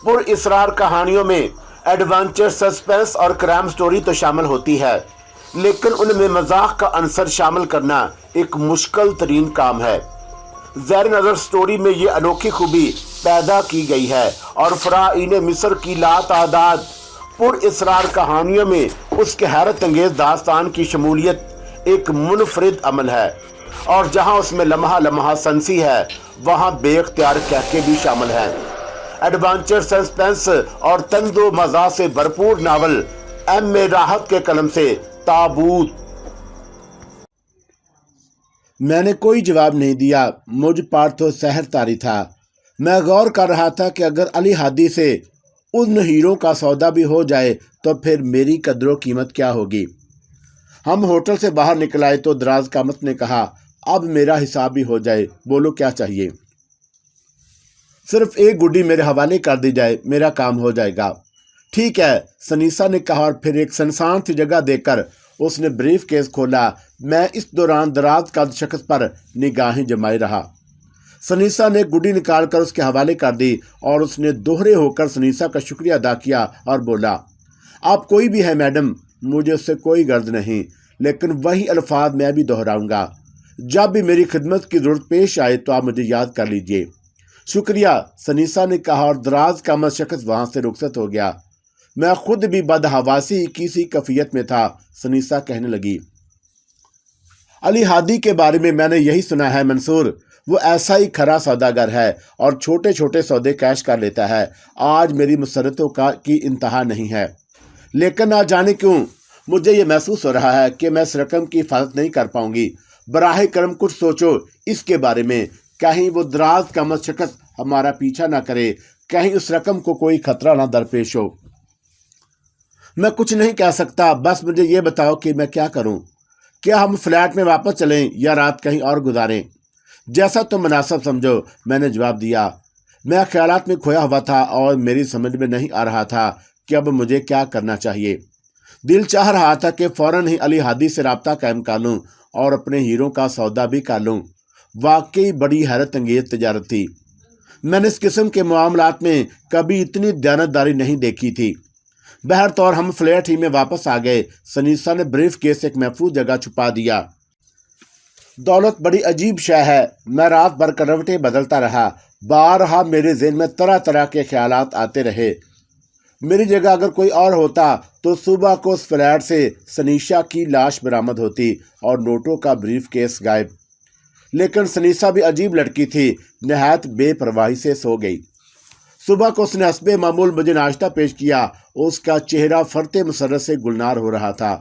पुरअसरार कहानियों में adventure, suspense और क्राइम स्टोरी तो शामिल होती है, लेकिन उनमें मजाक का अंसर शामिल करना एक मुश्किल तरीन काम है। ज़ैर नज़र स्टोरी में ये अनोखी खूबी पैदा की गई है और फ़राईन मिस्र की लातादाद पुरअसरार कहानियों में उसके हैरत अंगेज दास्तान की शमूलियत एक मुनफरिद अमल है, और जहां उसमें लम्हा लम्हा सनसी है वहां बेख्तियार कहके भी शामिल हैं। एडवेंचर, सस्पेंस और तंदो मज़ा से भरपूर नावल M.A. राहत के कलम से ताबूत। मैंने कोई जवाब नहीं दिया। मुझ पर तो सहर तारी था। मैं गौर कर रहा था कि अगर अली हादी से उन हीरों का सौदा भी हो जाए तो फिर मेरी कदरो कीमत क्या होगी। हम होटल से बाहर निकल आए तो दराज कामत ने कहा, अब मेरा हिसाब भी हो जाए, बोलो क्या चाहिए। सिर्फ एक गुड्डी मेरे हवाले कर दी जाए, मेरा काम हो जाएगा। ठीक है, सनीसा ने कहा, और फिर एक सुनसान सी जगह देखकर उसने ब्रीफ केस खोला। मैं इस दौरान दराज कद शख्स पर निगाहें जमाए रहा। सनीसा ने गुड्डी निकालकर उसके हवाले कर दी और उसने दोहरे होकर सनीसा का शुक्रिया अदा किया और बोला, आप कोई भी है मैडम, मुझे उससे कोई गर्ज नहीं, लेकिन वही अल्फाज मैं भी दोहराऊंगा। जब भी मेरी खिदमत की जरूरत पेश आए तो आप मुझे याद कर लीजिए। शुक्रिया, सनीसा ने कहा, और दराज का शख्स वहां से रुखसत हो गया। मैं खुद भी बदहवासी की सी कैफियत में था। सनीसा कहने लगी, अली हादी के बारे में मैंने यही सुना है मंसूर, वो ऐसा ही खरा सौदागर है और छोटे छोटे सौदे कैश कर लेता है। आज मेरी मुसरतों की इंतहा नहीं है, लेकिन ना जाने क्यों मुझे ये महसूस हो रहा है कि मैं इस रकम की हिफाजत नहीं कर पाऊंगी। बराह करम कुछ सोचो इसके बारे में, कहीं वो दराज का शख्स हमारा पीछा ना करे, कहीं उस रकम को कोई खतरा ना दरपेश हो। मैं कुछ नहीं कह सकता, बस मुझे ये बताओ कि मैं क्या करूं। क्या हम फ्लैट में वापस चलें या रात कहीं और गुजारें? जैसा तुम मुनासिब समझो, मैंने जवाब दिया। मैं ख्यालात में खोया हुआ था और मेरी समझ में नहीं आ रहा था कि अब मुझे क्या करना चाहिए। दिल चाह रहा था कि फौरन ही अली हादी से रब्ता कायम कर लूं और अपने हीरों का सौदा भी कर लूं। वाकई बड़ी हैरत अंगेज तजारत थी। मैंने इस किस्म के मामलात में कभी इतनी दयानतदारी नहीं देखी थी। बहरतौर हम फ्लैट ही में वापस आ गए। सनीसा ने ब्रीफ केस एक महफूज जगह छुपा दिया। दौलत बड़ी अजीब शय है। मैं रात भर करवटें बदलता रहा। बारहा मेरे ज़हन में तरह तरह के ख्यालात आते रहे। मेरी जगह अगर कोई और होता तो सुबह को उस फ्लैट से सनीसा की लाश बरामद होती और नोटों का ब्रीफ केस गायब। लेकिन सनीसा भी अजीब लड़की थी, नहायत बेपरवाही से सो गई। सुबह को उसने हस्बे मामूल मुझे नाश्ता पेश किया। उसका चेहरा फरते मुसर्रत से गुलनार हो रहा था।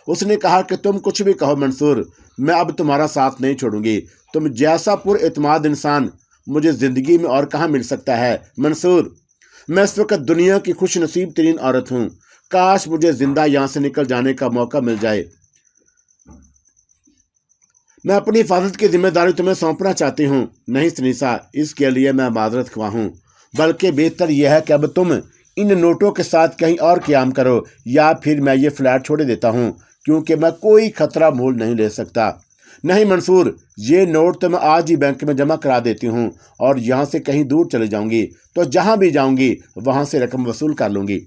उसने कहा कि तुम कुछ भी कहो मंसूर, मैं अब तुम्हारा साथ नहीं छोड़ूंगी। तुम जैसा पुरएतमाद इंसान मुझे ज़िंदगी में और कहाँ मिल सकता है मंसूर। मैं इस वक्त दुनिया की खुश नसीब तरीन औरत हूँ। काश मुझे जिंदा यहाँ से निकल जाने का मौका मिल जाए। मैं अपनी हिफाजत की जिम्मेदारी तुम्हें सौंपना चाहती हूँ। नहीं सनीसा, इसके लिए मैं माजरत ख्वाह हूँ, बल्कि बेहतर यह है कि अब तुम इन नोटों के साथ कहीं और क़याम करो, या फिर मैं ये फ्लैट छोड़ देता हूँ, क्योंकि मैं कोई खतरा मोल नहीं ले सकता। नहीं मंसूर, ये नोट तो मैं आज ही बैंक में जमा करा देती हूँ और यहाँ से कहीं दूर चले जाऊँगी तो जहाँ भी जाऊँगी वहाँ से रकम वसूल कर लूँगी।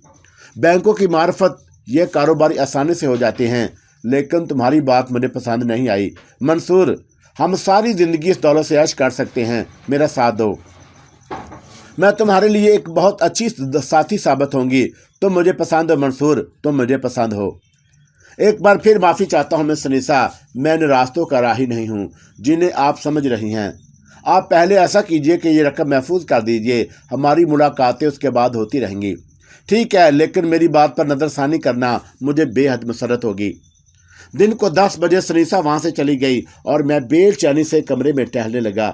बैंकों की मार्फत ये कारोबारी आसानी से हो जाते हैं। लेकिन तुम्हारी बात मुझे पसंद नहीं आई मंसूर। हम सारी ज़िंदगी इस दौलत से ऐश कर सकते हैं, मेरा साथ दो। मैं तुम्हारे लिए एक बहुत अच्छी साथी साबित होंगी। तुम मुझे पसंद हो मंसूर, तुम मुझे पसंद हो। एक बार फिर माफ़ी चाहता हूँ मिस सनीसा, मैं इन रास्तों का राही नहीं हूँ जिन्हें आप समझ रही हैं। आप पहले ऐसा कीजिए कि ये रकम महफूज कर दीजिए। हमारी मुलाकातें उसके बाद होती रहेंगी। ठीक है, लेकिन मेरी बात पर नज़रसानी करना मुझे बेहद मुसरत होगी। दिन को 10 बजे सनीसा वहाँ से चली गई और मैं बेचैनी से कमरे में टहलने लगा।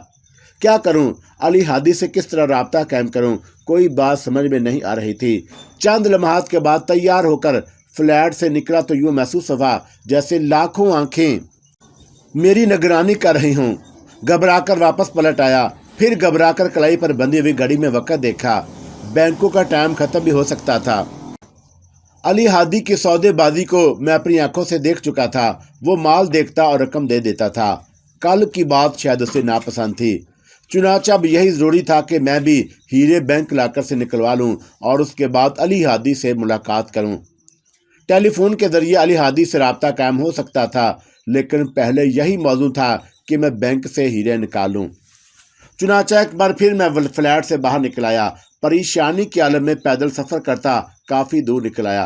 क्या करूं, अली हादी से किस तरह राब्ता कायम करूं, कोई बात समझ में नहीं आ रही थी। चंद लम्हात के बाद तैयार होकर फ्लैट से निकला तो यूँ महसूस हुआ जैसे लाखों आंखें मेरी निगरानी कर रही हूँ। घबराकर वापस पलट आया, फिर घबराकर कलाई पर बंधी हुई घड़ी में वक्त देखा। बैंकों का टाइम ख़त्म भी हो सकता था। अली हादी की सौदेबाजी को मैं अपनी आंखों से देख चुका था। वो माल देखता और रकम दे देता था। कल की बात शायद उसे नापसंद थी। चुनाचा अब यही ज़रूरी था कि मैं भी हीरे बैंक लाकर से निकलवा लूं और उसके बाद अली हादी से मुलाकात करूं। टेलीफोन के ज़रिए अली हादी से रब्ता कायम हो सकता था, लेकिन पहले यही मौजू था कि मैं बैंक से हीरे निकालूं। चुनाचा एक बार फिर मैं फ्लैट से बाहर निकल आया। परेशानी के आलम में पैदल सफ़र करता काफ़ी दूर निकल आया।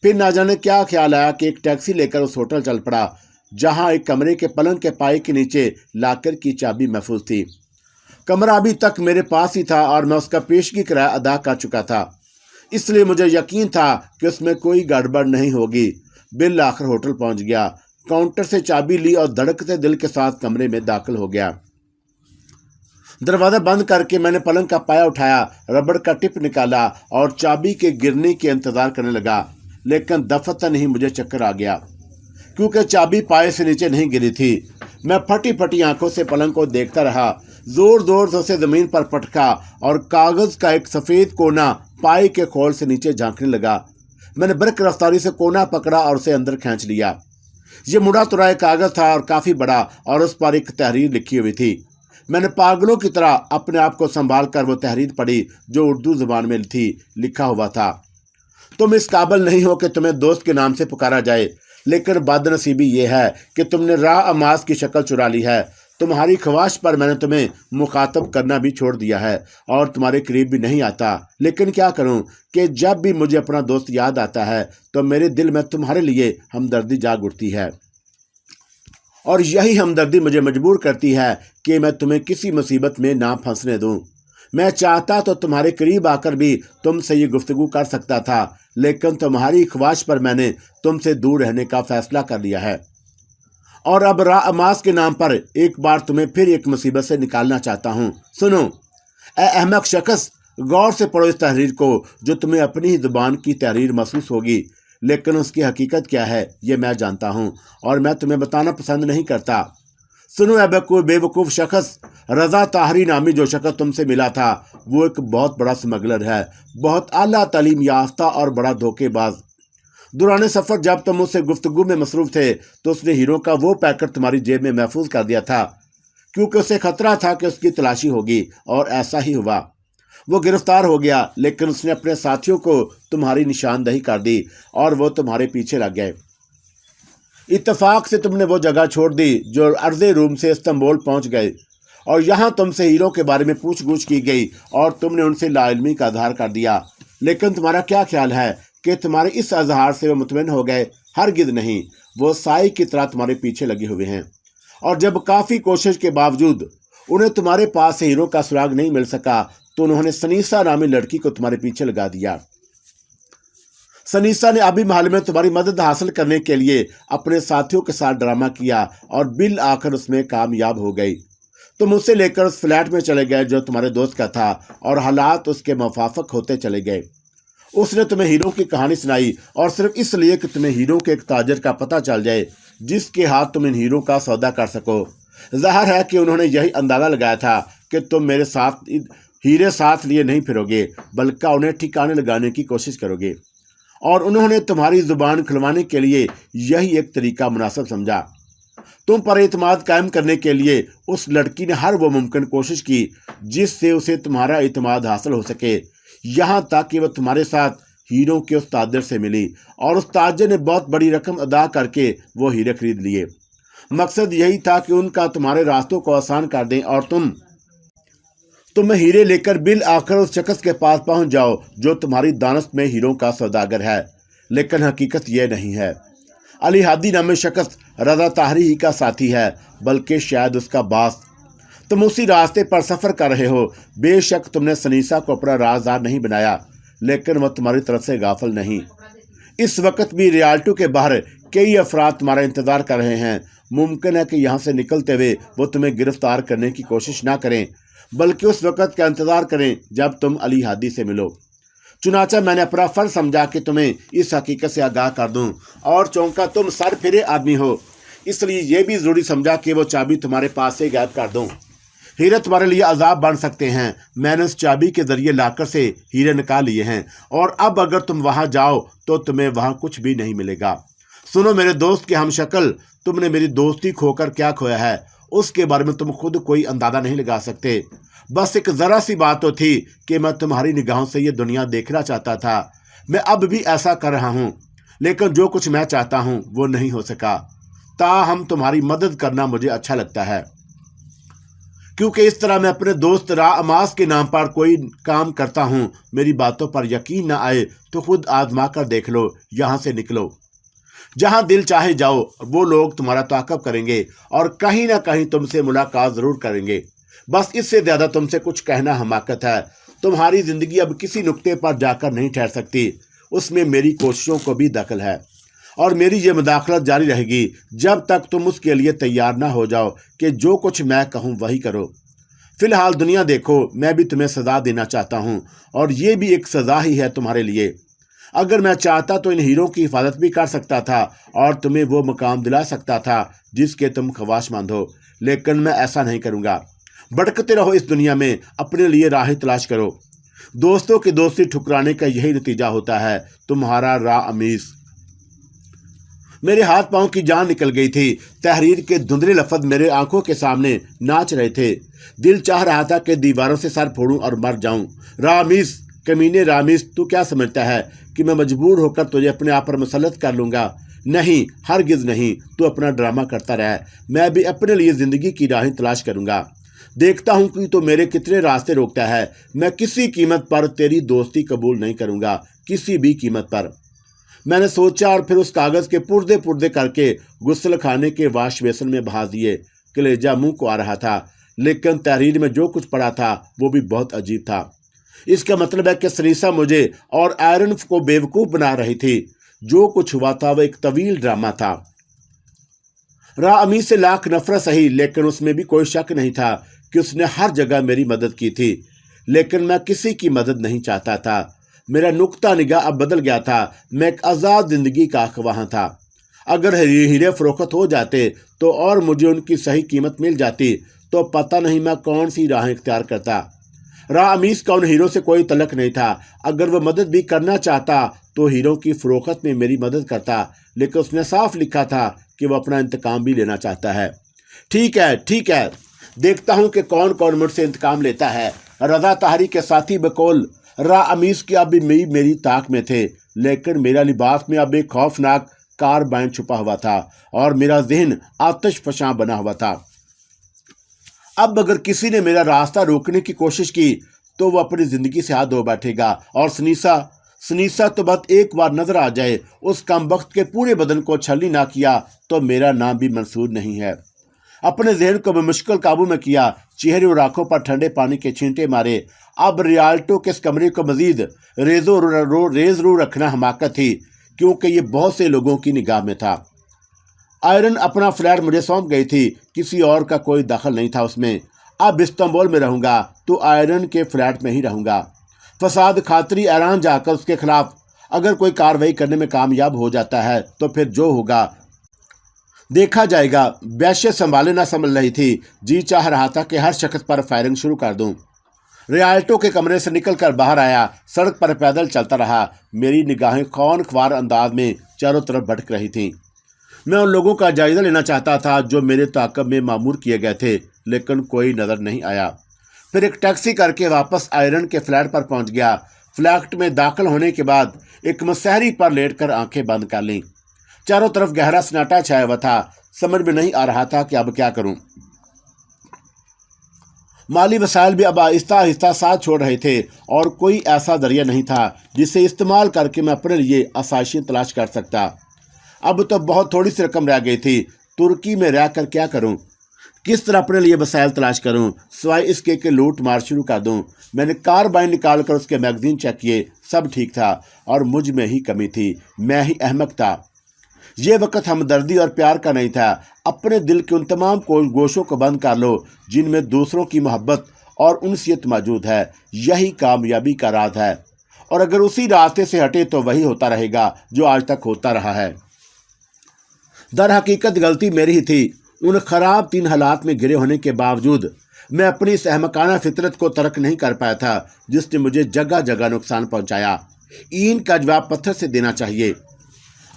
फिर ना जाने क्या ख्याल आया कि एक टैक्सी लेकर उस होटल चल पड़ा जहां एक कमरे के पलंग के पाए के नीचे लाकर की चाबी महफूज थी। कमरा अभी तक मेरे पास ही था और मैं उसका पेशगी किराया अदा कर चुका था, इसलिए मुझे यकीन था कि उसमें कोई गड़बड़ नहीं होगी। बिल आकर होटल पहुंच गया, काउंटर से चाबी ली और धड़कते दिल के साथ कमरे में दाखिल हो गया। दरवाज़ा बंद करके मैंने पलंग का पाया उठाया, रबड़ का टिप निकाला और चाबी के गिरने के इंतज़ार करने लगा, लेकिन दफतन ही मुझे चक्कर आ गया क्योंकि चाबी पाए से नीचे नहीं गिरी थी। मैं फटी फटी आंखों से पलंग को देखता रहा। जोर जोर से उसे जमीन पर पटका और कागज का एक सफेद कोना पाए के खोल से नीचे झांकने लगा। मैंने बरक रफ्तारी से कोना पकड़ा और उसे अंदर खींच लिया। ये मुड़ा तुड़ा कागज था और काफी बड़ा, और उस पर एक तहरीर लिखी हुई थी। मैंने पागलों की तरह अपने आप को संभाल कर वो तहरीर पढ़ी जो उर्दू जुबान में थी। लिखा हुआ था, तुम इस काबिल नहीं हो कि तुम्हें दोस्त के नाम से पुकारा जाए, लेकिन बदनसीबी ये है कि तुमने राह अमास की शक्ल चुरा ली है। तुम्हारी ख्वाहिश पर मैंने तुम्हें मुखातब करना भी छोड़ दिया है और तुम्हारे करीब भी नहीं आता, लेकिन क्या करूं कि जब भी मुझे अपना दोस्त याद आता है तो मेरे दिल में तुम्हारे लिए हमदर्दी जाग उठती है, और यही हमदर्दी मुझे मजबूर करती है कि मैं तुम्हें किसी मुसीबत में ना फंसने दूं। मैं चाहता तो तुम्हारे करीब आकर भी तुमसे ये गुफ्तगू कर सकता था, लेकिन तुम्हारी ख्वाहिश पर मैंने तुमसे दूर रहने का फैसला कर लिया है, और अब राह अमास के नाम पर एक बार तुम्हें फिर एक मुसीबत से निकालना चाहता हूँ। सुनो ए अहमक शख्स, गौर से पढ़ो इस तहरीर को जो तुम्हें अपनी ही जुबान की तहरीर महसूस होगी, लेकिन उसकी हकीकत क्या है ये मैं जानता हूँ और मैं तुम्हें बताना पसंद नहीं करता। सुनो ए बेवकूफ़ शख्स, रज़ा ताहरी नामी जो शख्स तुमसे मिला था वो एक बहुत बड़ा स्मगलर है, बहुत आला तालीम याफ्ता और बड़ा धोखेबाज। दौरान सफ़र जब तुम उससे गुफ्तगू में मसरूफ़ थे तो उसने हीरो का वो पैकेट तुम्हारी जेब में महफूज कर दिया था, क्योंकि उसे खतरा था कि उसकी तलाशी होगी, और ऐसा ही हुआ। वो गिरफ्तार हो गया, लेकिन उसने अपने साथियों को तुम्हारी निशानदही कर दी और वो तुम्हारे पीछे लग गए। इत्तेफाक से तुमने वो जगह छोड़ दी जो अर्ज़े रूम से इस्तांबुल पहुंच गए, और यहाँ तुमसे हीरो के बारे में पूछ गूछ की गई और तुमने उनसे लाइल्मी का इजहार कर दिया। लेकिन तुम्हारा क्या ख्याल है कि तुम्हारे इस इजहार से वो मुतमईन हो गए? हरगिज़ नहीं, वो साई की तरह तुम्हारे पीछे लगे हुए हैं, और जब काफ़ी कोशिश के बावजूद उन्हें तुम्हारे पास से हीरो का सुराग नहीं मिल सका तो उन्होंने सनीसा नामी लड़की को तुम्हारे पीछे लगा दिया। सनीसा ने अभी महल में तुम्हारी मदद हासिल करने के लिए अपने साथियों के साथ ड्रामा किया और बिल आकर उसमें कामयाब हो गई। तुम उसे लेकर उस फ्लैट में चले गए जो तुम्हारे दोस्त का था, और हालात उसके मुवाफिक होते चले गए। उसने तुम्हें हीरो की कहानी सुनाई, और सिर्फ इसलिए कि तुम्हें हीरो के एक ताजर का पता चल जाए जिसके हाथ तुम इन हीरो का सौदा कर सको। ज़ाहिर है कि उन्होंने यही अंदाज़ा लगाया था कि तुम मेरे साथ हीरे साथ लिए नहीं फिरोगे, बल्कि उन्हें ठिकाने लगाने की कोशिश करोगे, और उन्होंने तुम्हारी ज़ुबान खुलवाने के लिए यही एक तरीका मुनासिब समझा। तुम पर एतमाद कायम करने के लिए उस लड़की ने हर वो मुमकिन कोशिश की जिससे उसे तुम्हारा एतमाद हासिल हो सके, यहाँ तक कि वह तुम्हारे साथ हीरो के उस ताजर से मिली, और उस ताजर ने बहुत बड़ी रकम अदा करके वो हीरे खरीद लिए। मकसद यही था कि उनका तुम्हारे रास्तों को आसान कर दें और तुम हीरे लेकर बिल आकर उस शख्स के पास पहुंच जाओ जो तुम्हारी दानत में हीरो का सौदागर है। लेकिन हकीकत यह नहीं है। अली हादी नामी शख्स रज़ा ताहरी ही का साथी है, बल्कि शायद उसका बास। तुम उसी रास्ते पर सफ़र कर रहे हो। बेशक तुमने सनीसा को अपना राजदार नहीं बनाया, लेकिन वह तुम्हारी तरफ से गाफिल नहीं। इस वक्त भी रियाल्टो के बाहर कई अफराद तुम्हारा इंतज़ार कर रहे हैं। मुमकिन है कि यहाँ से निकलते हुए वो तुम्हें गिरफ्तार करने की कोशिश ना करें, बल्कि उस वक़्त का इंतज़ार करें जब तुम अली हादी से मिलो। चुनाचा मैंने अपना फ़र्ज समझा कि तुम्हें इस हकीकत से आगाह कर दूं, और चौंका तुम सर फिरे आदमी हो, इसलिए यह भी ज़रूरी समझा कि वो चाबी तुम्हारे पास से गायब कर दूं। हीरे तुम्हारे लिए अजाब बन सकते हैं। मैंने उस चाबी के ज़रिए लाकर से हीरे निकाल लिए हैं, और अब अगर तुम वहाँ जाओ तो तुम्हें वहाँ कुछ भी नहीं मिलेगा। सुनो मेरे दोस्त के हम शक्ल, तुमने मेरी दोस्ती खोकर क्या खोया है? اس کے بارے میں تم خود کوئی اندازہ نہیں لگا سکتے۔ بس ایک ذرا سی بات تو تھی کہ میں تمہاری نگاہوں سے یہ دنیا دیکھنا چاہتا تھا۔ میں اب بھی ایسا کر رہا ہوں، لیکن جو کچھ میں چاہتا ہوں وہ نہیں ہو سکا۔ تاہم تمہاری مدد کرنا مجھے اچھا لگتا ہے، کیونکہ اس طرح میں اپنے دوست را اماس کے نام پر کوئی کام کرتا ہوں۔ میری باتوں پر یقین نہ آئے تو خود آزما کر دیکھ لو۔ یہاں سے نکلو، جہاں دل چاہے جاؤ، وہ لوگ تمہارا تعاقب کریں گے اور کہیں نہ کہیں تم سے ملاقات ضرور کریں گے۔ بس اس سے زیادہ تم سے کچھ کہنا حماقت ہے۔ تمہاری زندگی اب کسی نقطے پر جا کر نہیں ٹھہر سکتی، اس میں میری کوششوں کو بھی دخل ہے، اور میری یہ مداخلت جاری رہے گی جب تک تم اس کے لیے تیار نہ ہو جاؤ کہ جو کچھ میں کہوں وہی کرو۔ فی الحال دنیا دیکھو، میں بھی تمہیں سزا دینا چاہتا ہوں، اور یہ بھی ایک سزا ہی ہے تمہارے لیے۔ اگر میں چاہتا تو ان ہیروں کی حفاظت بھی کر سکتا تھا اور تمہیں وہ مقام دلا سکتا تھا جس کے تم خواہشمند ہو، لیکن میں ایسا نہیں کروں گا۔ بھٹکتے رہو اس دنیا میں، اپنے لیے راہیں تلاش کرو۔ دوستوں کی دوستی ٹھکرانے کا یہی نتیجہ ہوتا ہے۔ تمہارا را امیس۔ میرے ہاتھ پاؤں کی جان نکل گئی تھی۔ تحریر کے دھندلے لفظ میرے آنکھوں کے سامنے ناچ رہے تھے۔ دل چاہ رہا تھا کہ دیواروں سے سر پھوڑوں اور مر جاؤں۔ رامیس، کمینے رامیس، تو کیا سمجھتا ہے کہ میں مجبور ہو کر تجھے اپنے آپ پر مسلط کر لوں گا؟ نہیں، ہرگز نہیں۔ تو اپنا ڈرامہ کرتا رہ، میں بھی اپنے لیے زندگی کی راہیں تلاش کروں گا۔ دیکھتا ہوں کہ تو میرے کتنے راستے روکتا ہے۔ میں کسی قیمت پر تیری دوستی قبول نہیں کروں گا، کسی بھی قیمت پر۔ میں نے سوچا اور پھر اس کاغذ کے پردے کر کے غسل خانے کے واش بیسن میں بہا دیے۔ کلیجہ منہ کو آ رہا تھا، لیکن تحریر میں جو کچھ پڑھا تھا وہ بھی بہت عجیب تھا۔ اس کا مطلب ہے کہ سنیسا مجھے اور آئرن کو بیوقوف بنا رہی تھی۔ جو کچھ ہوا تھا وہ ایک طویل ڈرامہ تھا۔ را امی سے لاکھ نفرت سہی، لیکن اس میں بھی کوئی شک نہیں تھا کہ اس نے ہر جگہ میری مدد کی تھی، لیکن میں کسی کی مدد نہیں چاہتا تھا۔ میرا نقطہ نگاہ اب بدل گیا تھا۔ میں ایک آزاد زندگی کا خواہاں تھا۔ اگر ہیرے فروخت ہو جاتے تو اور مجھے ان کی صحیح قیمت مل جاتی تو پتہ نہیں میں کون سی راہیں اختیار کرتا۔ را امیس کا ان ہیروں سے کوئی تعلق نہیں تھا۔ اگر وہ مدد بھی کرنا چاہتا تو ہیروں کی فروخت میں میری مدد کرتا، لیکن اس نے صاف لکھا تھا کہ وہ اپنا انتقام بھی لینا چاہتا ہے۔ ٹھیک ہے، دیکھتا ہوں کہ کون کون مجھ سے انتقام لیتا ہے۔ رضا طاہری کے ساتھی بقول را امیس کی اب بھی میری طاق میں تھے، لیکن میرا لباس میں اب ایک خوفناک کاربائن چھپا ہوا تھا اور میرا ذہن آتش فشاں بنا ہوا تھا۔ اب اگر کسی نے میرا راستہ روکنے کی کوشش کی تو وہ اپنی زندگی سے ہاتھ دھو بیٹھے گا، اور سنیسا تو بس ایک بار نظر آ جائے، اس کمبخت کے پورے بدن کو چھلنی نہ کیا تو میرا نام بھی منصور نہیں ہے۔ اپنے ذہن کو بمشکل قابو میں کیا، چہرے اور آنکھوں پر ٹھنڈے پانی کے چھینٹے مارے۔ اب ریالٹو کے اس کمرے کو مزید ریز رو رکھنا حماقت تھی، کیونکہ یہ بہت سے لوگوں کی نگاہ میں تھا۔ آئرن اپنا فلیٹ مجھے سونپ گئی تھی، کسی اور کا کوئی دخل نہیں تھا اس میں۔ اب استنبول میں رہوں گا تو آئرن کے فلیٹ میں ہی رہوں گا۔ فساد خاطری ایران جا کر اس کے خلاف اگر کوئی کارروائی کرنے میں کامیاب ہو جاتا ہے تو پھر جو ہوگا دیکھا جائے گا۔ ویشے سنبھالے نہ سنبھل رہی تھی، جی چاہ رہا تھا کہ ہر شخص پر فائرنگ شروع کر دوں۔ ریالٹو کے کمرے سے نکل کر باہر آیا، سڑک پر پیدل چلتا رہا۔ میری نگاہیں خون خوار انداز میں چاروں طرف بھٹک رہی تھیں۔ میں ان لوگوں کا جائزہ لینا چاہتا تھا جو میرے تعاقب میں مامور کیے گئے تھے، لیکن کوئی نظر نہیں آیا۔ پھر ایک ٹیکسی کر کے واپس آئرن کے فلیٹ پر پہنچ گیا۔ فلیٹ میں داخل ہونے کے بعد ایک مسہری پر لیٹ کر آنکھیں بند کر لیں۔ چاروں طرف گہرا سناٹا چھایا ہوا تھا۔ سمجھ میں نہیں آ رہا تھا کہ اب کیا کروں۔ مالی وسائل بھی اب آہستہ آہستہ ساتھ چھوڑ رہے تھے، اور کوئی ایسا ذریعہ نہیں تھا جسے استعمال کر کے میں اپنے لیے آسائشیں تلاش کر سکتا۔ اب تو بہت تھوڑی سی رقم رہ گئی تھی۔ ترکی میں رہ کر کیا کروں؟ کس طرح اپنے لیے وسائل تلاش کروں سوائے اس کے کہ لوٹ مار شروع کر دوں؟ میں نے کاربائن نکال کر اس کے میگزین چیک کیے، سب ٹھیک تھا، اور مجھ میں ہی کمی تھی، میں ہی احمق تھا۔ یہ وقت ہمدردی اور پیار کا نہیں تھا۔ اپنے دل کے ان تمام گوشوں کو بند کر لو جن میں دوسروں کی محبت اور انسیت موجود ہے، یہی کامیابی کا راز ہے، اور اگر اسی راستے سے ہٹے تو وہی ہوتا رہے گا جو آج تک ہوتا رہا ہے۔ در حقیقت غلطی میری ہی تھی۔ ان خراب 3 حالات میں گرے ہونے کے باوجود میں اپنی اس احمقانہ فطرت کو ترک نہیں کر پایا تھا جس نے مجھے جگہ جگہ نقصان پہنچایا۔ این کا جواب پتھر سے دینا چاہیے۔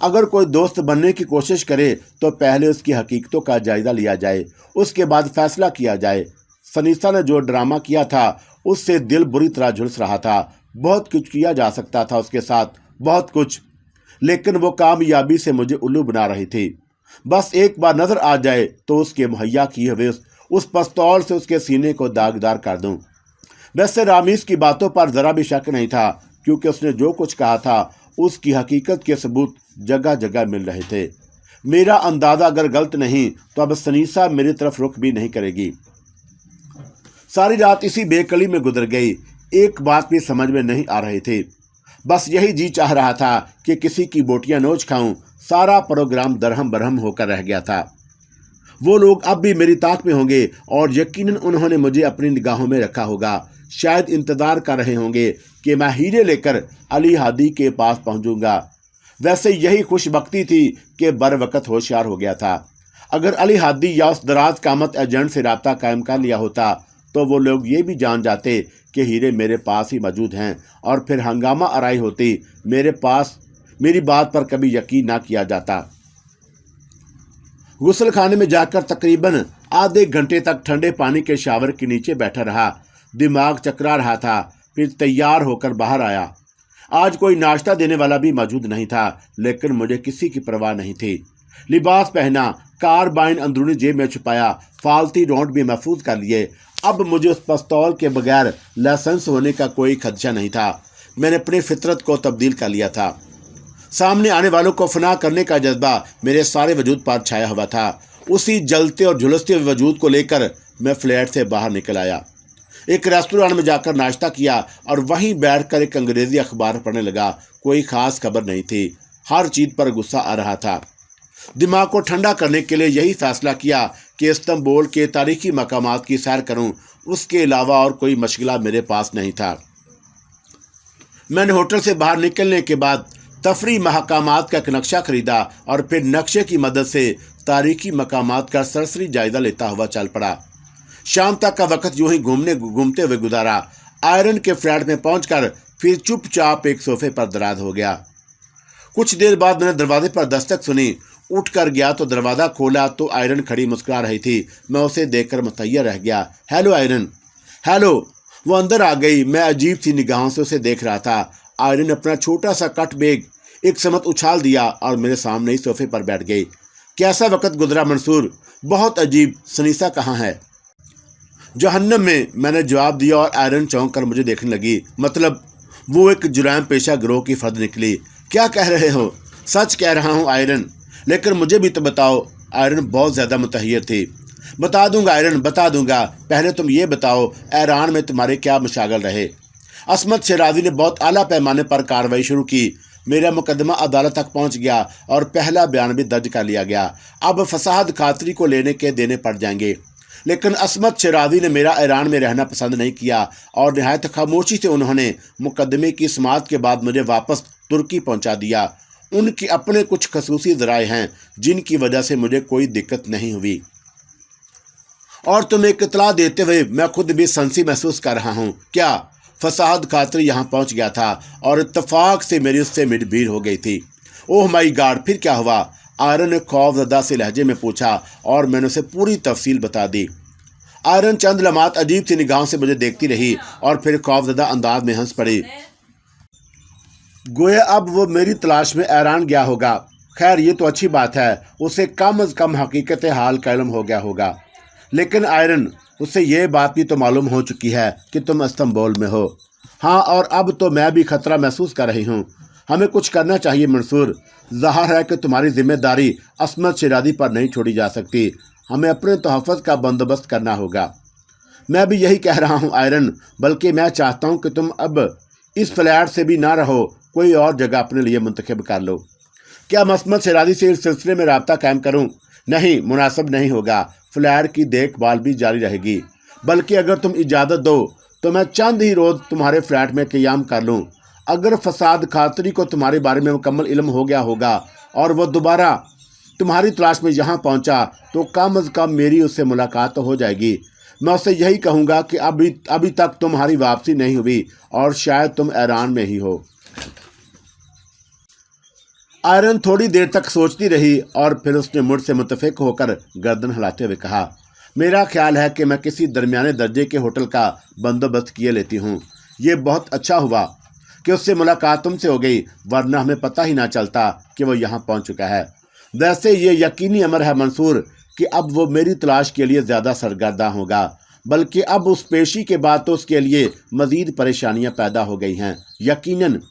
अगर कोई दोस्त बनने की कोशिश करे तो पहले उसकी हकीकतों का जायजा लिया जाए, उसके बाद फैसला किया जाए। सनीसा ने जो ड्रामा किया था उससे दिल बुरी तरह झुलस रहा था। बहुत कुछ किया जा सकता था उसके साथ, बहुत कुछ, लेकिन वो कामयाबी से मुझे उल्लू बना रही थी। बस एक बार नजर आ जाए तो उसके मुहैया किए हुए उस पिस्तौल से उसके सीने को दागदार कर दूं। वैसे रामीस की बातों पर जरा भी शक नहीं था, क्योंकि उसने जो कुछ कहा था उसकी हकीकत के सबूत जगह जगह मिल रहे थे। मेरा अंदाजा अगर गलत नहीं तो अब सनीसा मेरी तरफ रुख भी नहीं करेगी। सारी रात इसी बेकली में गुजर गई। एक बात भी समझ में नहीं आ रही थी। बस यही जी चाह रहा था कि किसी की बोटियां नोच खाऊं। सारा प्रोग्राम दरहम बरहम होकर रह गया था। वो लोग अब भी मेरी ताक में होंगे और यकीनन उन्होंने मुझे अपनी निगाहों में रखा होगा। शायद इंतजार कर रहे होंगे कि मैं हीरे लेकर अली हादी के पास पहुंचूंगा। वैसे यही खुशबख्ती थी कि बर वक्त होशियार हो गया था। अगर अली हादी या उस दराज कामत एजेंट से राब्ता कायम कर लिया होता तो वो लोग ये भी जान जाते कि हीरे मेरे पास ही मौजूद हैं, और फिर हंगामा आराई होती। मेरी बात पर कभी यकीन ना किया जाता। गुस्ल खाने में जाकर तकरीबन आधे घंटे तक ठंडे पानी के शावर के नीचे बैठा रहा। दिमाग चकरा रहा था। फिर तैयार होकर बाहर आया। आज कोई नाश्ता देने वाला भी मौजूद नहीं था, लेकिन मुझे किसी की परवाह नहीं थी। लिबास पहना, कारबाइन अंदरूनी जेब में छुपाया, फालती रौंद भी महफूज कर लिए। अब मुझे उस पिस्तौल के बगैर लाइसेंस होने का कोई खदशा नहीं था। मैंने अपनी फितरत को तब्दील कर लिया था। सामने आने वालों को फना करने का जज्बा मेरे सारे वजूद पर छाया हुआ था। उसी जलते और झुलसते हुए वजूद को लेकर मैं फ्लैट से बाहर निकल आया। एक रेस्टोरेंट में जाकर नाश्ता किया और वहीं बैठकर एक अंग्रेजी अखबार पढ़ने लगा। कोई खास खबर नहीं थी। हर चीज पर गुस्सा आ रहा था। दिमाग को ठंडा करने के लिए यही फैसला किया कि इस्तांबुल के तारीखी मकामात की सैर करूं। उसके अलावा और कोई मशगला मेरे पास नहीं था। मैंने होटल से बाहर निकलने के बाद तफरी महकामात का एक नक्शा खरीदा और फिर नक्शे की मदद से तारीखी मकामात का सरसरी जायजा लेता हुआ चल पड़ा। शाम तक का वक्त यूं ही घूमते हुए गुजारा। आयरन के फ्लैट में पहुंचकर फिर चुपचाप एक सोफे पर दराज हो गया। कुछ देर बाद मैंने दरवाजे पर दस्तक सुनी। उठ कर गया तो दरवाज़ा खोला तो आयरन खड़ी मुस्कुरा रही थी। मैं उसे देखकर मुतैयर रह गया। Hello iron. हेलो। वो अंदर आ गई। मैं अजीब सी निगाहों से उसे देख रहा था। आयरन अपना छोटा सा कट बैग एक समत उछाल दिया और मेरे सामने ही सोफे पर बैठ गई। कैसा वक्त गुजरा मंसूर? बहुत अजीब। सनीसा कहाँ है? जहन्नम में, मैंने जवाब दिया और आयरन चौंक कर मुझे देखने लगी। मतलब वो एक जुराम पेशा गिरोह की फर्द निकली। क्या कह रहे हो? सच कह रहा हूँ आयरन, लेकिन मुझे भी तो बताओ। आयरन बहुत ज़्यादा मुतहैर थी। बता दूंगा आयरन, बता दूंगा। पहले तुम ये बताओ, ईरान में तुम्हारे क्या मशागल रहे? असमत शराजी ने बहुत आला पैमाने पर कार्रवाई शुरू की। मेरा मुकदमा अदालत तक पहुंच गया और पहला बयान भी दर्ज कर लिया गया। अब फसाद खातरी को लेने के देने पड़ जाएंगे। लेकिन असमत शराजी ने मेरा ईरान में रहना पसंद नहीं किया और नहायत खामोशी से उन्होंने मुकदमे की समाअत के बाद मुझे वापस तुर्की पहुंचा दिया। उनके अपने कुछ खसूसी ज़राए हैं जिनकी वजह से मुझे कोई दिक्कत नहीं हुई। और तुम्हें एक इत्तला देते हुए मैं खुद भी संसी महसूस कर रहा हूँ। क्या? फसाद खातरी यहाँ पहुँच गया था और इत्तफाक से मेरी उससे भीड़ हो गई थी। ओह माई गॉड, फिर क्या हुआ? आयरन ने खौफजदा से लहजे में पूछा और मैंने उसे पूरी तफसील बता दी। आयरन चंद लम्हात अजीब सी निगाहों से मुझे देखती रही और फिर खौफजदा अंदाज में हंस पड़ी। गोया अब वो मेरी तलाश में ईरान गया होगा। खैर, ये तो अच्छी बात है। उसे कम अज़ कम हकीकत हाल का इल्म हो गया होगा। लेकिन आयरन, उससे ये बात भी तो मालूम हो चुकी है कि तुम इस्तांबुल में हो। हाँ, और अब तो मैं भी खतरा महसूस कर रही हूँ। हमें कुछ करना चाहिए मंसूर। ज़ाहिर है कि तुम्हारी जिम्मेदारी असमत शराजी पर नहीं छोड़ी जा सकती। हमें अपने तहफ़्फ़ुज़ का बंदोबस्त करना होगा। मैं भी यही कह रहा हूँ आयरन, बल्कि मैं चाहता हूँ कि तुम अब इस फ्लैट से भी ना रहो, कोई और जगह अपने लिए मुंतखब कर लो। क्या मैं असमत शराजी से इस सिलसिले में रब्ता कायम करूँ? नहीं, मुनासिब नहीं होगा। फ्लैट की देखभाल भी जारी रहेगी। बल्कि अगर तुम इजाज़त दो तो मैं चंद ही रोज़ तुम्हारे फ्लैट में क़याम कर लूँ। अगर फसाद खातरी को तुम्हारे बारे में मुकम्मल इल्म हो गया होगा और वह दोबारा तुम्हारी तलाश में यहाँ पहुँचा तो कम अज़ कम मेरी उससे मुलाकात तो हो जाएगी। मैं उससे यही कहूँगा कि अभी तक तुम्हारी वापसी नहीं हुई और शायद तुम ईरान में ही हो। आयरन थोड़ी देर तक सोचती रही और फिर उसने मुझसे मुतफिक होकर गर्दन हिलाते हुए कहा, मेरा ख्याल है कि मैं किसी दरमियाने दर्जे के होटल का बंदोबस्त किए लेती हूँ। ये बहुत अच्छा हुआ कि उससे मुलाकात तुमसे हो गई, वरना हमें पता ही ना चलता कि वो यहाँ पहुँच चुका है। वैसे ये यकीनी अमर है मंसूर कि अब वो मेरी तलाश के लिए ज़्यादा सरगर्दा होगा, बल्कि अब उस पेशी के बाद तो उसके लिए मज़ीद परेशानियाँ पैदा हो गई हैं। यकीनन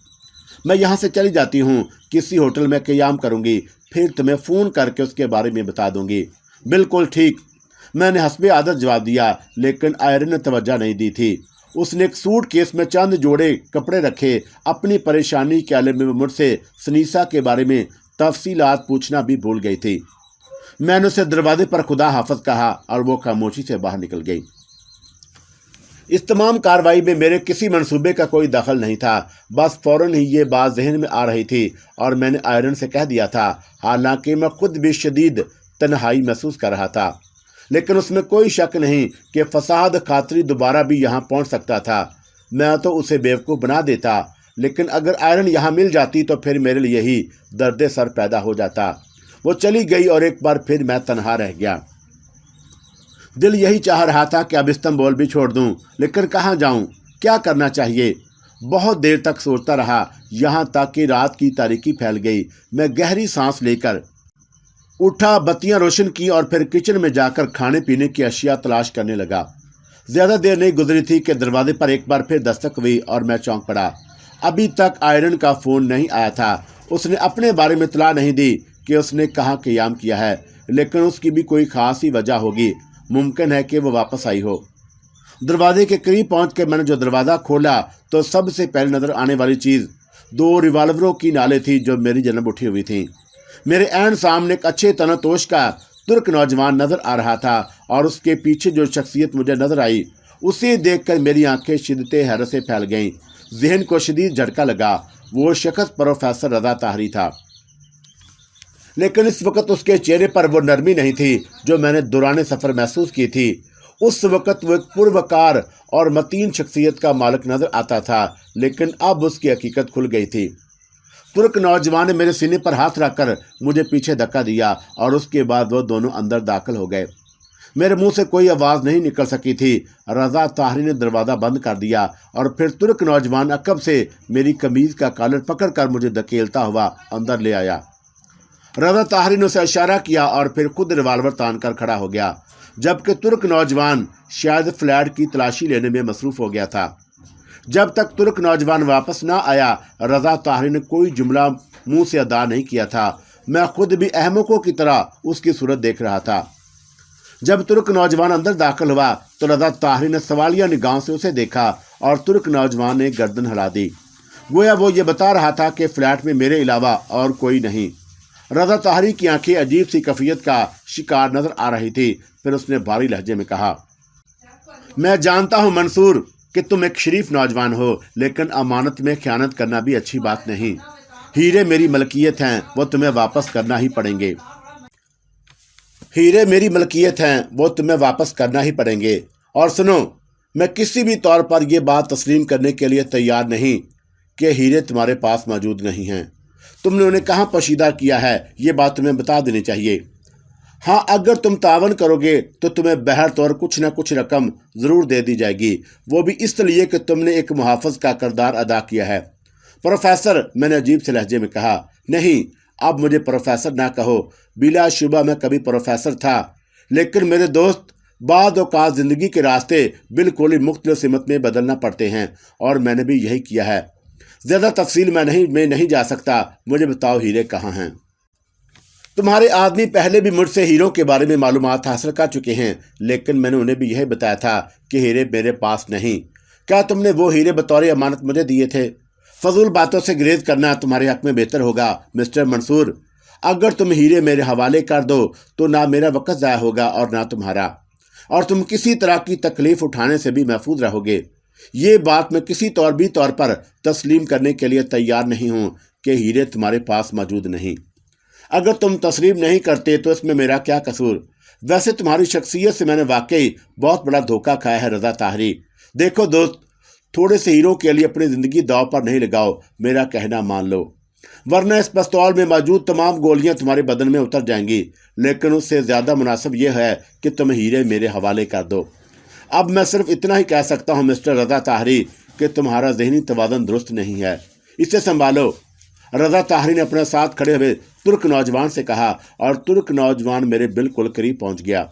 मैं यहाँ से चली जाती हूँ, किसी होटल में क़याम करूँगी, फिर तुम्हें फ़ोन करके उसके बारे में बता दूँगी। बिल्कुल ठीक, मैंने हस्बे आदत जवाब दिया, लेकिन आयरन ने तवज्जो नहीं दी थी। उसने एक सूट केस में चंद जोड़े कपड़े रखे। अपनी परेशानी के आलम में मुझसे सनीसा के बारे में तफसीलात पूछना भी भूल गई थी। मैंने उसे दरवाजे पर खुदा हाफिज कहा और वो खामोशी से बाहर निकल गई। इस तमाम कार्रवाई में मेरे किसी मंसूबे का कोई दखल नहीं था। बस फौरन ही ये बात जहन में आ रही थी और मैंने आयरन से कह दिया था, हालांकि मैं खुद भी शदीद तन्हाई महसूस कर रहा था। लेकिन उसमें कोई शक नहीं कि फसाद खातरी दोबारा भी यहाँ पहुँच सकता था। मैं तो उसे बेवकूफ़ बना देता, लेकिन अगर आयरन यहाँ मिल जाती तो फिर मेरे लिए ही दर्द सर पैदा हो जाता। वो चली गई और एक बार फिर मैं तन्हा रह गया। दिल यही चाह रहा था कि अब इस्तांबुल भी छोड़ दूं, लेकिन कहाँ जाऊं, क्या करना चाहिए। बहुत देर तक सोचता रहा, यहाँ तक कि रात की तारीकी फैल गई। मैं गहरी सांस लेकर उठा, बत्तियां रोशन की और फिर किचन में जाकर खाने पीने की अशिया तलाश करने लगा। ज़्यादा देर नहीं गुजरी थी कि दरवाजे पर एक बार फिर दस्तक हुई और मैं चौंक पड़ा। अभी तक आयरन का फ़ोन नहीं आया था। उसने अपने बारे में इत्तला नहीं दी कि उसने कहाँ क़याम किया है, लेकिन उसकी भी कोई ख़ास ही वजह होगी। मुमकिन है कि वो वापस आई हो। दरवाजे के करीब पहुँच के मैंने जो दरवाज़ा खोला तो सबसे पहले नज़र आने वाली चीज़ 2 रिवाल्वरों की नालें थी जो मेरी जनब उठी हुई थी। मेरे ऐन सामने एक अच्छे तनतोश का तुर्क नौजवान नज़र आ रहा था और उसके पीछे जो शख्सियत मुझे नज़र आई उसे देखकर मेरी आंखें शिद्दत हैरत से फैल गईं। जहन को शदीद झटका लगा। वो शख्स प्रोफेसर रज़ा ताहरी था, लेकिन इस वक्त उसके चेहरे पर वो नरमी नहीं थी जो मैंने दौरान सफ़र महसूस की थी। उस वक्त वो एक पुरवकार और मतीन शख्सियत का मालिक नज़र आता था, लेकिन अब उसकी हकीकत खुल गई थी। तुर्क नौजवान ने मेरे सीने पर हाथ रखकर मुझे पीछे धक्का दिया और उसके बाद वो दोनों अंदर दाखिल हो गए। मेरे मुंह से कोई आवाज़ नहीं निकल सकी थी। रज़ा ताहरी ने दरवाज़ा बंद कर दिया और फिर तुर्क नौजवान अकब से मेरी कमीज़ का कॉलर पकड़कर मुझे धकेलता हुआ अंदर ले आया। रज़ा ताहरी ने उसे इशारा किया और फिर खुद रिवाल्वर तान कर खड़ा हो गया, जबकि तुर्क नौजवान शायद फ्लैट की तलाशी लेने में मसरूफ़ हो गया था। जब तक तुर्क नौजवान वापस ना आया, रज़ा ताहरी ने कोई जुमला मुंह से अदा नहीं किया था। मैं खुद भी अहमकों की तरह उसकी सूरत देख रहा था। जब तुर्क नौजवान अंदर दाखिल हुआ तो रज़ा ताहरी ने सवालिया निगाहों से उसे देखा और तुर्क नौजवान ने गर्दन हिला दी, गोया वो ये बता रहा था कि फ्लैट में मेरे अलावा और कोई नहीं। रज़ा ताहरी की आंखें अजीब सी कैफियत का शिकार नजर आ रही थी। फिर उसने भारी लहजे में कहा, मैं जानता हूँ मंसूर कि तुम एक शरीफ नौजवान हो, लेकिन अमानत में ख़यानत करना भी अच्छी बात नहीं। हीरे मेरी मलकियत हैं, वो तुम्हें वापस करना ही पड़ेंगे। हीरे मेरी मलकियत हैं, वो तुम्हें वापस करना ही पड़ेंगे। और सुनो, मैं किसी भी तौर पर यह बात तस्लीम करने के लिए तैयार नहीं कि हीरे तुम्हारे पास मौजूद नहीं हैं। तुमने उन्हें कहाँ पोशीदा किया है, ये बात तुम्हें बता देनी चाहिए। हाँ, अगर तुम तावन करोगे तो तुम्हें बहर तौर कुछ न कुछ रकम ज़रूर दे दी जाएगी, वो भी इसलिए कि तुमने एक मुहाफ़िज़ का किरदार अदा किया है। प्रोफेसर, मैंने अजीब से लहजे में कहा। नहीं, अब मुझे प्रोफेसर ना कहो। बिलाशुबा मैं कभी प्रोफेसर था, लेकिन मेरे दोस्त, बाद औक़ात ज़िंदगी के रास्ते बिल्कुल ही मुख्तलिफ सिमत में बदलना पड़ते हैं और मैंने भी यही किया है। ज़्यादा तफसील मैं नहीं जा सकता। मुझे बताओ, हीरे कहाँ हैं? तुम्हारे आदमी पहले भी मुझसे हीरों के बारे में मालूमात हासिल कर चुके हैं, लेकिन मैंने उन्हें भी यही बताया था कि हीरे मेरे पास नहीं। क्या तुमने वो हीरे बतौर अमानत मुझे दिए थे? फजूल बातों से गुरेज करना तुम्हारे हक में बेहतर होगा मिस्टर मंसूर। अगर तुम हीरे मेरे हवाले कर दो तो ना मेरा वक्त ज़ाया होगा और ना तुम्हारा, और तुम किसी तरह की तकलीफ़ उठाने से भी महफूज रहोगे। ये बात मैं किसी तौर पर तस्लीम करने के लिए तैयार नहीं हूँ कि हीरे तुम्हारे पास मौजूद नहीं। अगर तुम तस्लीम नहीं करते तो इसमें मेरा क्या कसूर? वैसे तुम्हारी शख्सियत से मैंने वाकई बहुत बड़ा धोखा खाया है रज़ा ताहरी। देखो दोस्त, थोड़े से हीरों के लिए अपनी ज़िंदगी दाव पर नहीं लगाओ, मेरा कहना मान लो। ورنہ اس پستول میں موجود تمام گولیاں تمہارے بدن میں اتر جائیں گی، لیکن اس سے زیادہ مناسب یہ ہے کہ تم ہیرے میرے حوالے کر دو۔ اب میں صرف اتنا ہی کہہ سکتا ہوں مسٹر رضا طاہری کہ تمہارا ذہنی توازن درست نہیں ہے، اسے سنبھالو۔ رضا طاہری نے اپنے ساتھ کھڑے ہوئے ترک نوجوان سے کہا، اور ترک نوجوان میرے بالکل قریب پہنچ گیا۔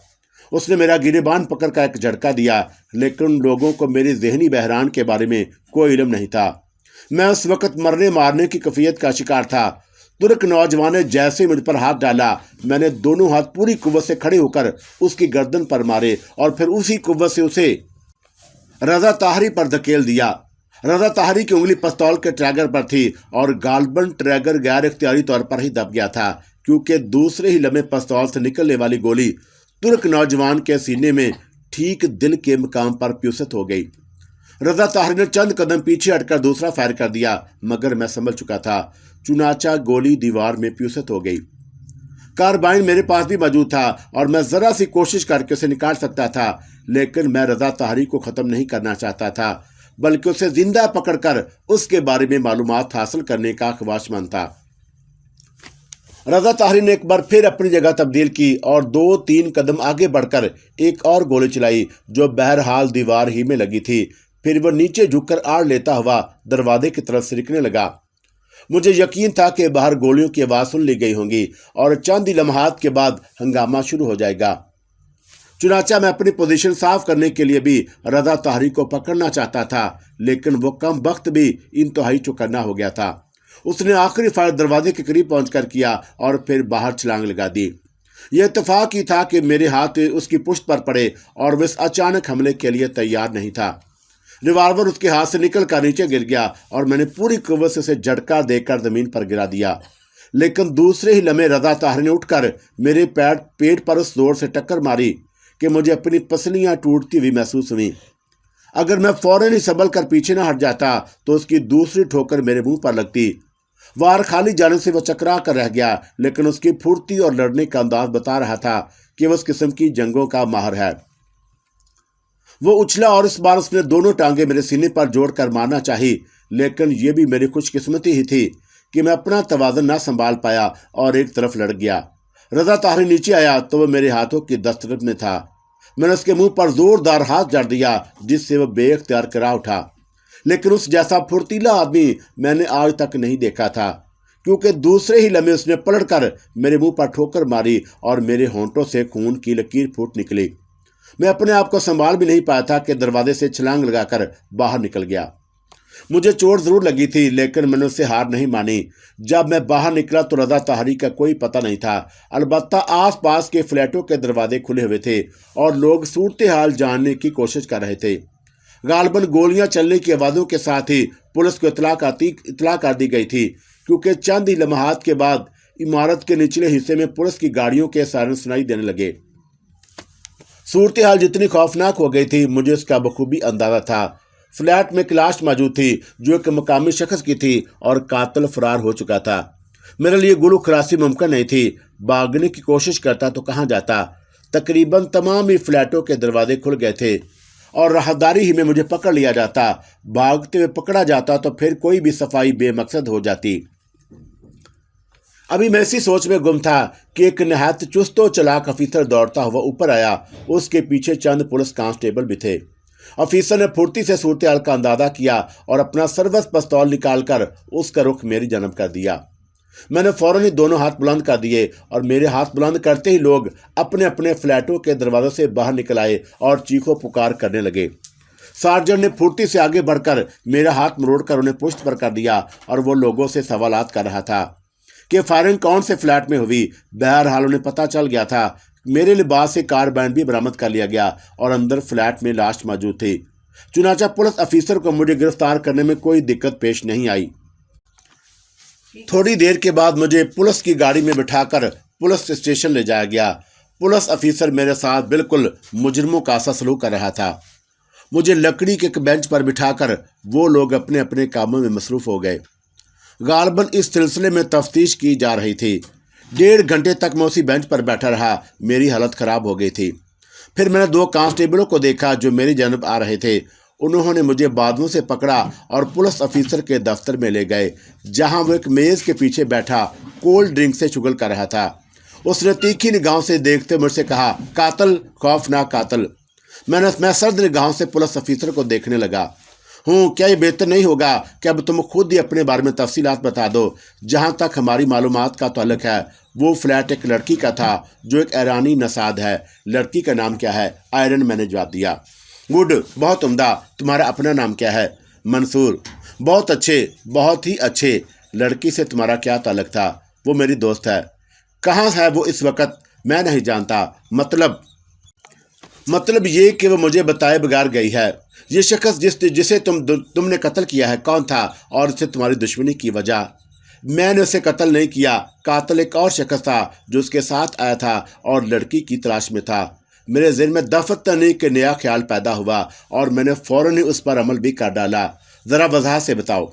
اس نے میرا گریبان پکڑ کر ایک جھٹکا دیا، لیکن ان لوگوں کو میری ذہنی بحران کے بارے میں کوئی علم نہیں تھا۔ میں اس وقت مرنے مارنے کی کیفیت کا شکار تھا۔ ترک نوجوان نے جیسے مجھ پر ہاتھ ڈالا، میں نے دونوں ہاتھ پوری قوت سے کھڑے ہو کر اس کی گردن پر مارے اور پھر اسی قوت سے اسے رضا طاہری پر دھکیل دیا۔ رضا طاہری کی انگلی پستول کے ٹریگر پر تھی اور غالباً ٹریگر غیر اختیاری طور پر ہی دب گیا تھا، کیونکہ دوسرے ہی لمحے پستول سے نکلنے والی گولی ترک نوجوان کے سینے میں ٹھیک دل کے مقام پر پیوست ہو گئی۔ رضا طاہری نے چند قدم پیچھے ہٹ کر دوسرا فائر کر دیا، مگر میں سنبھل چکا تھا، چنانچہ گولی دیوار میں پیوست ہو گئی۔ کاربائن میرے پاس بھی موجود تھا اور میں ذرا سی کوشش کر کے اسے نکال سکتا تھا، لیکن میں رضا طاہری کو ختم نہیں کرنا چاہتا تھا، بلکہ اسے زندہ پکڑ کر اس کے بارے میں معلومات حاصل کرنے کا خواہشمند تھا۔ رضا طاہری نے ایک بار پھر اپنی جگہ تبدیل کی اور 2-3 قدم آگے بڑھ کر ایک اور گولی چلائی جو بہرحال دیوار ہی میں لگی تھی۔ پھر وہ نیچے جھک کر آڑ لیتا ہوا دروازے کی طرف سرکنے لگا۔ مجھے یقین تھا کہ باہر گولیوں کی آواز سن لی گئی ہوں گی اور چند ہی لمحات کے بعد ہنگامہ شروع ہو جائے گا۔ چنانچہ میں اپنی پوزیشن صاف کرنے کے لیے بھی رضا طاہری کو پکڑنا چاہتا تھا، لیکن وہ کم وقت بھی انتہائی چوکنا ہو گیا تھا۔ اس نے آخری فائر دروازے کے قریب پہنچ کر کیا اور پھر باہر چھلانگ لگا دی۔ یہ اتفاق ہی تھا کہ میرے ہاتھ اس کی پشت پر پڑے اور وہ اس اچانک حملے کے لیے تیار نہیں تھا۔ ریوالور اس کے ہاتھ سے نکل کر نیچے گر گیا اور میں نے پوری قوت سے اسے جھٹکا دے کر زمین پر گرا دیا، لیکن دوسرے ہی لمحے رضا طاہری نے اٹھ کر میرے پیٹ پر اس زور سے ٹکر ماری کہ مجھے اپنی پسلیاں ٹوٹتی ہوئی محسوس ہوئیں۔ اگر میں فوراً ہی سنبھل کر پیچھے نہ ہٹ جاتا تو اس کی دوسری ٹھوکر میرے منہ پر لگتی۔ وار خالی جانے سے وہ چکرا کر رہ گیا، لیکن اس کی پھرتی اور لڑنے کا انداز بتا رہا تھا کہ وہ اس قسم کی جنگوں کا ماہر ہے۔ وہ اچھلا اور اس بار اس نے دونوں ٹانگیں میرے سینے پر جوڑ کر مارنا چاہی، لیکن یہ بھی میری خوش قسمتی ہی تھی کہ میں اپنا توازن نہ سنبھال پایا اور ایک طرف لڑ گیا۔ رضا طاہری نیچے آیا تو وہ میرے ہاتھوں کی دسترس میں تھا۔ میں نے اس کے منہ پر زوردار ہاتھ جڑ دیا، جس سے وہ بے اختیار کرا اٹھا، لیکن اس جیسا پھرتیلا آدمی میں نے آج تک نہیں دیکھا تھا، کیونکہ دوسرے ہی لمحے اس نے پلٹ کر میرے منہ پر ٹھوکر ماری اور میرے ہونٹوں سے خون کی لکیر پھوٹ نکلی۔ میں اپنے آپ کو سنبھال بھی نہیں پایا تھا کہ دروازے سے چھلانگ لگا کر باہر نکل گیا۔ مجھے چوٹ ضرور لگی تھی، لیکن میں نے اس سے ہار نہیں مانی۔ جب میں باہر نکلا تو رضا طاہری کا کوئی پتہ نہیں تھا، البتہ آس پاس کے فلیٹوں کے دروازے کھلے ہوئے تھے اور لوگ صورتحال جاننے کی کوشش کر رہے تھے۔ غالباً گولیاں چلنے کی آوازوں کے ساتھ ہی پولیس کو اطلاع کر دی گئی تھی، کیونکہ چند ہی لمحات کے بعد عمارت کے نچلے حصے میں پولیس کی گاڑیوں کے سائرن سنائی دینے لگے۔ صورتحال جتنی خوفناک ہو گئی تھی، مجھے اس کا بخوبی اندازہ تھا۔ فلیٹ میں کلاش موجود تھی جو ایک مقامی شخص کی تھی اور قاتل فرار ہو چکا تھا۔ میرے لیے گلو خلاصی ممکن نہیں تھی۔ بھاگنے کی کوشش کرتا تو کہاں جاتا؟ تقریباً تمام ہی فلیٹوں کے دروازے کھل گئے تھے اور راہداری ہی میں مجھے پکڑ لیا جاتا۔ بھاگتے ہوئے پکڑا جاتا تو پھر کوئی بھی صفائی بے مقصد ہو جاتی۔ ابھی میں اسی سوچ میں گم تھا کہ ایک نہایت چست و چلاک آفیسر دوڑتا ہوا اوپر آیا۔ اس کے پیچھے چند پولیس کانسٹیبل بھی تھے۔ آفیسر نے پھرتی سے صورتحال کا اندازہ کیا اور اپنا سروس پستول نکال کر اس کا رخ میری جانب کر دیا۔ میں نے فوراً ہی دونوں ہاتھ بلند کر دیے اور میرے ہاتھ بلند کرتے ہی لوگ اپنے اپنے فلیٹوں کے دروازوں سے باہر نکل آئے اور چیخو پکار کرنے لگے۔ سارجنٹ نے پھرتی سے آگے بڑھ کر میرا ہاتھ مروڑ کر انہیں پشت پر کر دیا اور وہ لوگوں سے سوالات کر رہا تھا کہ فائرنگ کون سے فلیٹ میں ہوئی۔ بہرحال انہیں پتہ چل گیا تھا۔ میرے لباس سے کاربائن بھی برآمد کر لیا گیا اور اندر فلیٹ میں لاش موجود تھی۔ چنانچہ پولیس افیسر کو مجھے گرفتار کرنے میں کوئی دقت پیش نہیں آئی۔ تھوڑی دیر کے بعد مجھے پولیس کی گاڑی میں بٹھا کر پولیس اسٹیشن لے جایا گیا۔ پولیس افیسر میرے ساتھ بالکل مجرموں کا سا سلوک کر رہا تھا۔ مجھے لکڑی کے ایک بینچ پر بٹھا کر وہ لوگ اپنے اپنے کاموں میں مصروف ہو گئے۔ غالباً اس سلسلے میں تفتیش کی جا رہی تھی۔ 1.5 گھنٹے تک میں اسی بینچ پر بیٹھا رہا۔ میری حالت خراب ہو گئی تھی۔ پھر میں نے 2 کانسٹیبلوں کو دیکھا جو میری جانب آ رہے تھے۔ انہوں نے مجھے بازوؤں سے پکڑا اور پولیس افیسر کے دفتر میں لے گئے، جہاں وہ ایک میز کے پیچھے بیٹھا کولڈ ڈرنک سے چگل کر رہا تھا۔ اس نے تیکھی نگاہوں سے دیکھتے مجھ سے کہا، قاتل، خوفناک قاتل۔ میں سرد نگاہوں سے پولیس افیسر کو دیکھنے لگا۔ کیا یہ بہتر نہیں ہوگا کہ اب تم خود ہی اپنے بارے میں تفصیلات بتا دو؟ جہاں تک ہماری معلومات کا تعلق ہے، وہ فلیٹ ایک لڑکی کا تھا جو ایک ایرانی نژاد ہے۔ لڑکی کا نام کیا ہے؟ آئرن، میں نے جواب دیا۔ گڈ، بہت عمدہ۔ تمہارا اپنا نام کیا ہے؟ منصور۔ بہت اچھے، بہت ہی اچھے۔ لڑکی سے تمہارا کیا تعلق تھا؟ وہ میری دوست ہے۔ کہاں ہے وہ اس وقت؟ میں نہیں جانتا۔ مطلب یہ کہ وہ مجھے بتائے بغیر گئی ہے۔ یہ شخص جسے تم نے قتل کیا ہے کون تھا، اور اس سے تمہاری دشمنی کی وجہ؟ میں نے اسے قتل نہیں کیا۔ قاتل ایک اور شخص تھا جو اس کے ساتھ آیا تھا اور لڑکی کی تلاش میں تھا۔ میرے ذہن میں دفتر کے نیا خیال پیدا ہوا اور میں نے فوراً ہی اس پر عمل بھی کر ڈالا۔ ذرا وضاحت سے بتاؤ۔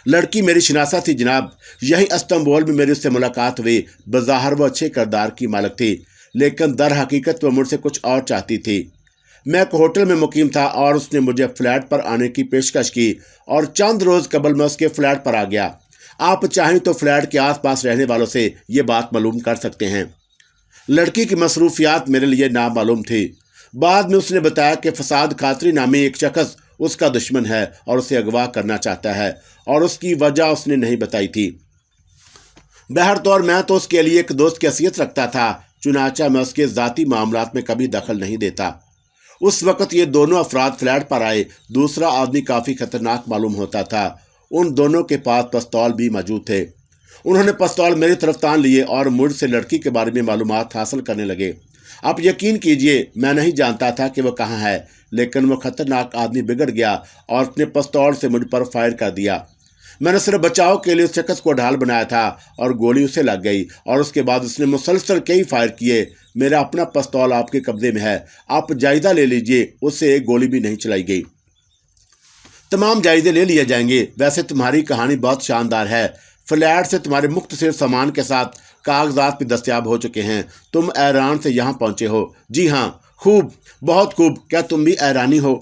لڑکی میری شناسہ تھی جناب، یہی استنبول میں میری اس سے ملاقات ہوئی۔ بظاہر وہ اچھے کردار کی مالک تھی، لیکن در حقیقت وہ مجھ سے کچھ اور چاہتی تھی۔ میں ایک ہوٹل میں مقیم تھا اور اس نے مجھے فلیٹ پر آنے کی پیشکش کی، اور چند روز قبل میں اس کے فلیٹ پر آ گیا۔ آپ چاہیں تو فلیٹ کے آس پاس رہنے والوں سے یہ بات معلوم کر سکتے ہیں۔ لڑکی کی مصروفیات میرے لیے نامعلوم تھی۔ بعد میں اس نے بتایا کہ فساد خاطری نامی ایک شخص اس کا دشمن ہے اور اسے اغوا کرنا چاہتا ہے، اور اس کی وجہ اس نے نہیں بتائی تھی۔ بہرطور میں تو اس کے لیے ایک دوست کی حیثیت رکھتا تھا، چنانچہ میں اس کے ذاتی معاملات میں کبھی دخل نہیں دیتا۔ اس وقت یہ دونوں افراد فلیٹ پر آئے۔ دوسرا آدمی کافی خطرناک معلوم ہوتا تھا۔ ان دونوں کے پاس پستول بھی موجود تھے۔ انہوں نے پستول میری طرف تان لیے اور مجھ سے لڑکی کے بارے میں معلومات حاصل کرنے لگے۔ آپ یقین کیجئے میں نہیں جانتا تھا کہ وہ کہاں ہے، لیکن وہ خطرناک آدمی بگڑ گیا اور اس نے پستول سے مجھ پر فائر کر دیا۔ میں نے صرف بچاؤ کے لیے اس شخص کو ڈھال بنایا تھا اور گولی اسے لگ گئی، اور اس کے بعد اس نے مسلسل کئی فائر کیے۔ میرا اپنا پستول آپ کے قبضے میں ہے، آپ جائزہ لے لیجئے۔ اس سے ایک گولی بھی نہیں چلائی گئی۔ تمام جائزے لے لیے جائیں گے۔ ویسے تمہاری کہانی بہت شاندار ہے۔ فلیٹ سے تمہارے مختصر سامان کے ساتھ کاغذات بھی دستیاب ہو چکے ہیں۔ تم ایران سے یہاں پہنچے ہو؟ جی ہاں۔ خوب، بہت خوب۔ کیا تم بھی ایرانی ہو؟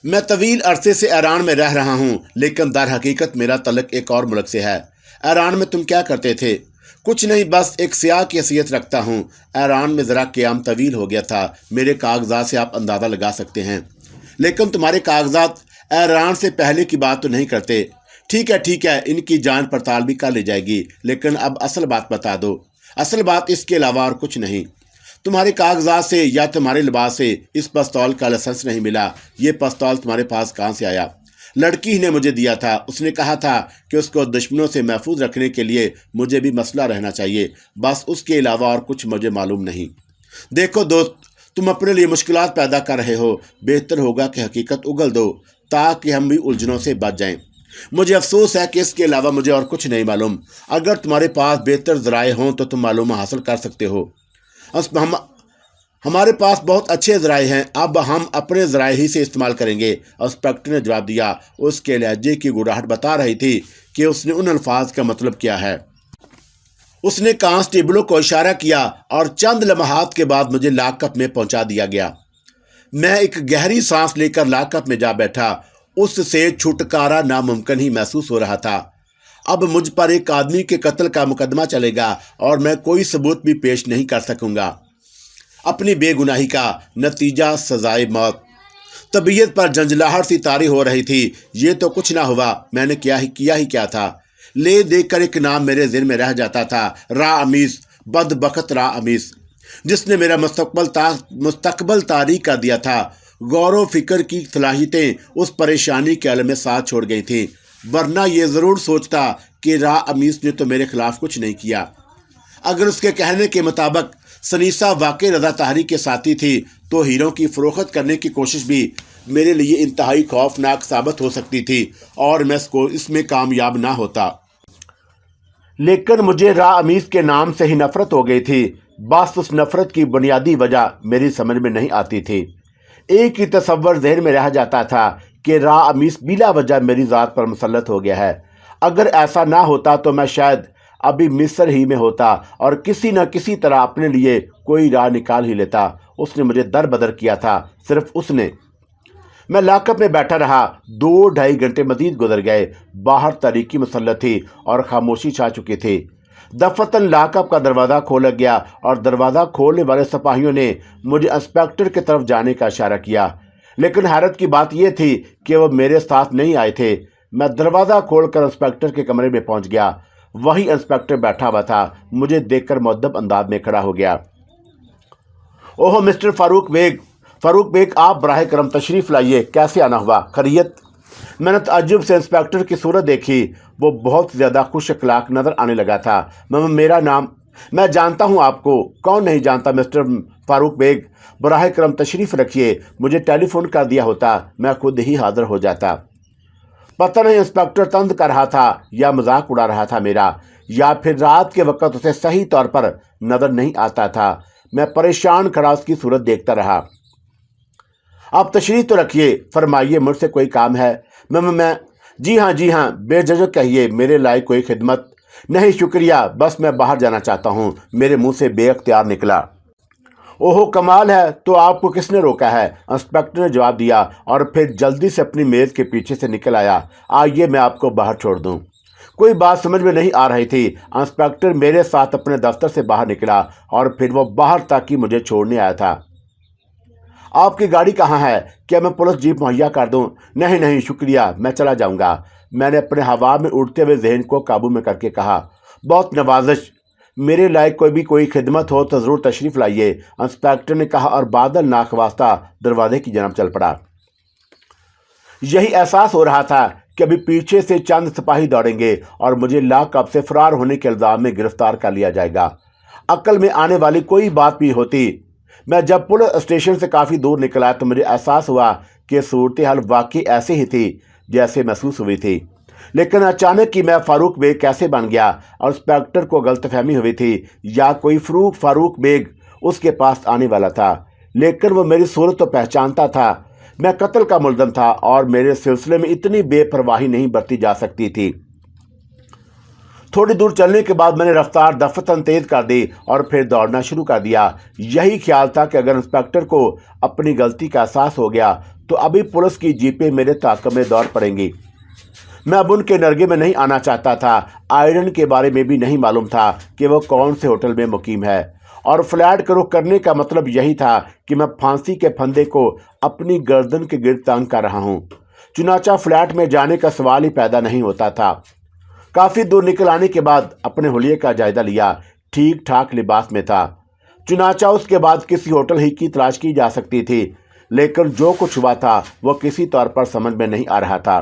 میں طویل عرصے سے ایران میں رہ رہا ہوں، لیکن در حقیقت میرا تعلق ایک اور ملک سے ہے۔ ایران میں تم کیا کرتے تھے؟ کچھ نہیں، بس ایک سیاح کی حیثیت رکھتا ہوں۔ ایران میں ذرا قیام طویل ہو گیا تھا۔ میرے کاغذات سے آپ اندازہ لگا سکتے ہیں۔ لیکن تمہارے کاغذات ایران سے پہلے کی بات تو نہیں کرتے۔ ٹھیک ہے، ان کی جانچ پڑتال بھی کر لی جائے گی، لیکن اب اصل بات بتا دو۔ اصل بات اس کے علاوہ اور کچھ نہیں۔ تمہارے کاغذات سے یا تمہارے لباس سے اس پستول کا لائسنس نہیں ملا۔ یہ پستول تمہارے پاس کہاں سے آیا؟ لڑکی ہی نے مجھے دیا تھا۔ اس نے کہا تھا کہ اس کو دشمنوں سے محفوظ رکھنے کے لیے مجھے بھی مسلح رہنا چاہیے، بس اس کے علاوہ اور کچھ مجھے معلوم نہیں۔ دیکھو دوست، تم اپنے لیے مشکلات پیدا کر رہے ہو۔ بہتر ہوگا کہ حقیقت اگل دو تاکہ ہم بھی الجھنوں سے بچ جائیں۔ مجھے افسوس ہے کہ اس کے علاوہ مجھے اور کچھ نہیں معلوم۔ اگر تمہارے پاس بہتر ذرائع ہوں تو تم معلومات حاصل کر سکتے ہو۔ ہمارے پاس بہت اچھے ذرائع ہیں، اب ہم اپنے ذرائع ہی سے استعمال کریں گے، انسپکٹر نے جواب دیا۔ اس کے لہجے کی گڑاہٹ بتا رہی تھی کہ اس نے ان الفاظ کا مطلب کیا ہے۔ اس نے کانسٹیبلوں کو اشارہ کیا اور چند لمحات کے بعد مجھے لاک اپ میں پہنچا دیا گیا۔ میں ایک گہری سانس لے کر لاک اپ میں جا بیٹھا۔ اس سے چھٹکارا ناممکن ہی محسوس ہو رہا تھا۔ اب مجھ پر ایک آدمی کے قتل کا مقدمہ چلے گا اور میں کوئی ثبوت بھی پیش نہیں کر سکوں گا۔ اپنی بے گناہی کا نتیجہ سزائے موت۔ طبیعت پر جنجلاہٹ سی طاری ہو رہی تھی۔ یہ تو کچھ نہ ہوا، میں نے کیا ہی کیا تھا۔ لے دیکھ کر ایک نام میرے ذہن میں رہ جاتا تھا، رامز، بدبخت رامز، جس نے میرا مستقبل تاریک کر دیا تھا۔ غور و فکر کی صلاحیتیں اس پریشانی کے عالم میں ساتھ چھوڑ گئی تھیں، ورنہ یہ ضرور سوچتا کہ رامز نے تو میرے خلاف کچھ نہیں کیا۔ اگر اس کے کہنے کے مطابق سنیسا واقعی رضا طاہری کے ساتھی تھی تو ہیروں کی فروخت کرنے کی کوشش بھی میرے لیے انتہائی خوفناک ثابت ہو سکتی تھی اور میں اس میں کامیاب نہ ہوتا۔ لیکن مجھے رامز کے نام سے ہی نفرت ہو گئی تھی۔ بس اس نفرت کی بنیادی وجہ میری سمجھ میں نہیں آتی تھی۔ ایک ہی تصور ذہن میں رہ جاتا تھا کہ رامز بلا وجہ میری ذات پر مسلط ہو گیا ہے۔ اگر ایسا نہ ہوتا تو میں شاید ابھی مصر ہی میں ہوتا اور کسی نہ کسی طرح اپنے لیے کوئی راہ نکال ہی لیتا۔ اس نے مجھے در بدر کیا تھا، صرف اس نے۔ میں لاکअप میں بیٹھا رہا. 2-2.5 گھنٹے مزید گزر گئے. باہر تاریکی مسلط تھی اور خاموشی چھا چکی تھی. دفتن لاکअپ کا دروازہ کھولا گیا اور دروازہ کھولنے والے سپاہیوں نے مجھے انسپیکٹر کی طرف جانے کا اشارہ کیا. لیکن حیرت کی بات یہ تھی کہ وہ میرے ساتھ نہیں آئے تھے. میں دروازہ کھول کر انسپیکٹر کے کمرے میں پہنچ گیا. وہی انسپیکٹر بیٹھا ہوا تھا. مجھے دیکھ کر مؤدب انداز میں کھڑا ہو گیا. اوہ مسٹر فاروق بیگ آپ براہ کرم تشریف لائیے. کیسے آنا ہوا؟ خیریت؟ میں نے تعجب سے انسپیکٹر کی صورت دیکھی. وہ بہت زیادہ خوش اخلاق نظر آنے لگا تھا. میرا نام میں جانتا ہوں آپ کو. کون نہیں جانتا مسٹر فاروق بیگ. براہ کرم تشریف رکھیے. مجھے ٹیلی فون کر دیا ہوتا میں خود ہی حاضر ہو جاتا. پتہ نہیں انسپیکٹر طنز کر رہا تھا یا مذاق اڑا رہا تھا میرا، یا پھر رات کے وقت اسے صحیح طور پر نظر نہیں آتا تھا. میں پریشان کھڑا اس کی صورت دیکھتا رہا. آپ تشریف تو رکھیے. فرمائیے مجھ سے کوئی کام ہے؟ میں جی ہاں بے جھجک کہیے. میرے لائق کوئی خدمت؟ نہیں شکریہ، بس میں باہر جانا چاہتا ہوں. میرے منہ سے بے اختیار نکلا. اوہو کمال ہے، تو آپ کو کس نے روکا ہے؟ انسپیکٹر نے جواب دیا اور پھر جلدی سے اپنی میز کے پیچھے سے نکل آیا. آئیے میں آپ کو باہر چھوڑ دوں. کوئی بات سمجھ میں نہیں آ رہی تھی. انسپیکٹر میرے ساتھ اپنے دفتر سے باہر نکلا اور پھر وہ باہر تک ہی مجھے چھوڑنے آیا تھا. آپ کی گاڑی کہاں ہے؟ کیا میں پولیس جیپ مہیا کر دوں؟ نہیں شکریہ، میں چلا جاؤں گا. میں نے اپنے ہوا میں اڑتے ہوئے ذہن کو قابو میں کر کے کہا. بہت نوازش. میرے لائق کوئی خدمت ہو تو ضرور تشریف لائیے، انسپیکٹر نے کہا اور بادل ناخواستہ دروازے کی جانب چل پڑا. یہی احساس ہو رہا تھا کہ ابھی پیچھے سے چند سپاہی دوڑیں گے اور مجھے لاکअپ سے فرار ہونے کے الزام میں گرفتار کر لیا جائے گا. عقل میں آنے والی کوئی بات بھی ہوتی. میں جب پولیس اسٹیشن سے کافی دور نکلا تو مجھے احساس ہوا کہ صورتحال واقعی ایسے ہی تھی جیسے محسوس ہوئی تھی. لیکن اچانک ہی میں فاروق بیگ کیسے بن گیا؟ اور انسپیکٹر کو غلط فہمی ہوئی تھی یا کوئی فاروق بیگ اس کے پاس آنے والا تھا. لیکن وہ میری صورت تو پہچانتا تھا. میں قتل کا ملزم تھا اور میرے سلسلے میں اتنی بے پرواہی نہیں برتی جا سکتی تھی. تھوڑی دور چلنے کے بعد میں نے رفتار دفتن تیز کر دی اور پھر دوڑنا شروع کر دیا. یہی خیال تھا کہ اگر انسپیکٹر کو اپنی غلطی کا احساس ہو گیا تو ابھی پولیس کی جیپیں میرے تعاقب میں دوڑ پڑیں گی. میں اب ان کے نرگے میں نہیں آنا چاہتا تھا. آئرن کے بارے میں بھی نہیں معلوم تھا کہ وہ کون سے ہوٹل میں مقیم ہے، اور فلیٹ کا رخ کرنے کا مطلب یہی تھا کہ میں پھانسی کے پھندے کو اپنی گردن کے گرد تانگ کر رہا ہوں. چنانچہ فلیٹ میں جانے کا سوال ہی پیدا نہیں ہوتا تھا. کافی دور نکل آنے کے بعد اپنے حلیے کا جائزہ لیا. ٹھیک ٹھاک لباس میں تھا. چنانچہ اس کے بعد کسی ہوٹل ہی کی تلاش کی جا سکتی تھی. لیکن جو کچھ ہوا تھا وہ کسی طور پر سمجھ میں نہیں آ رہا تھا.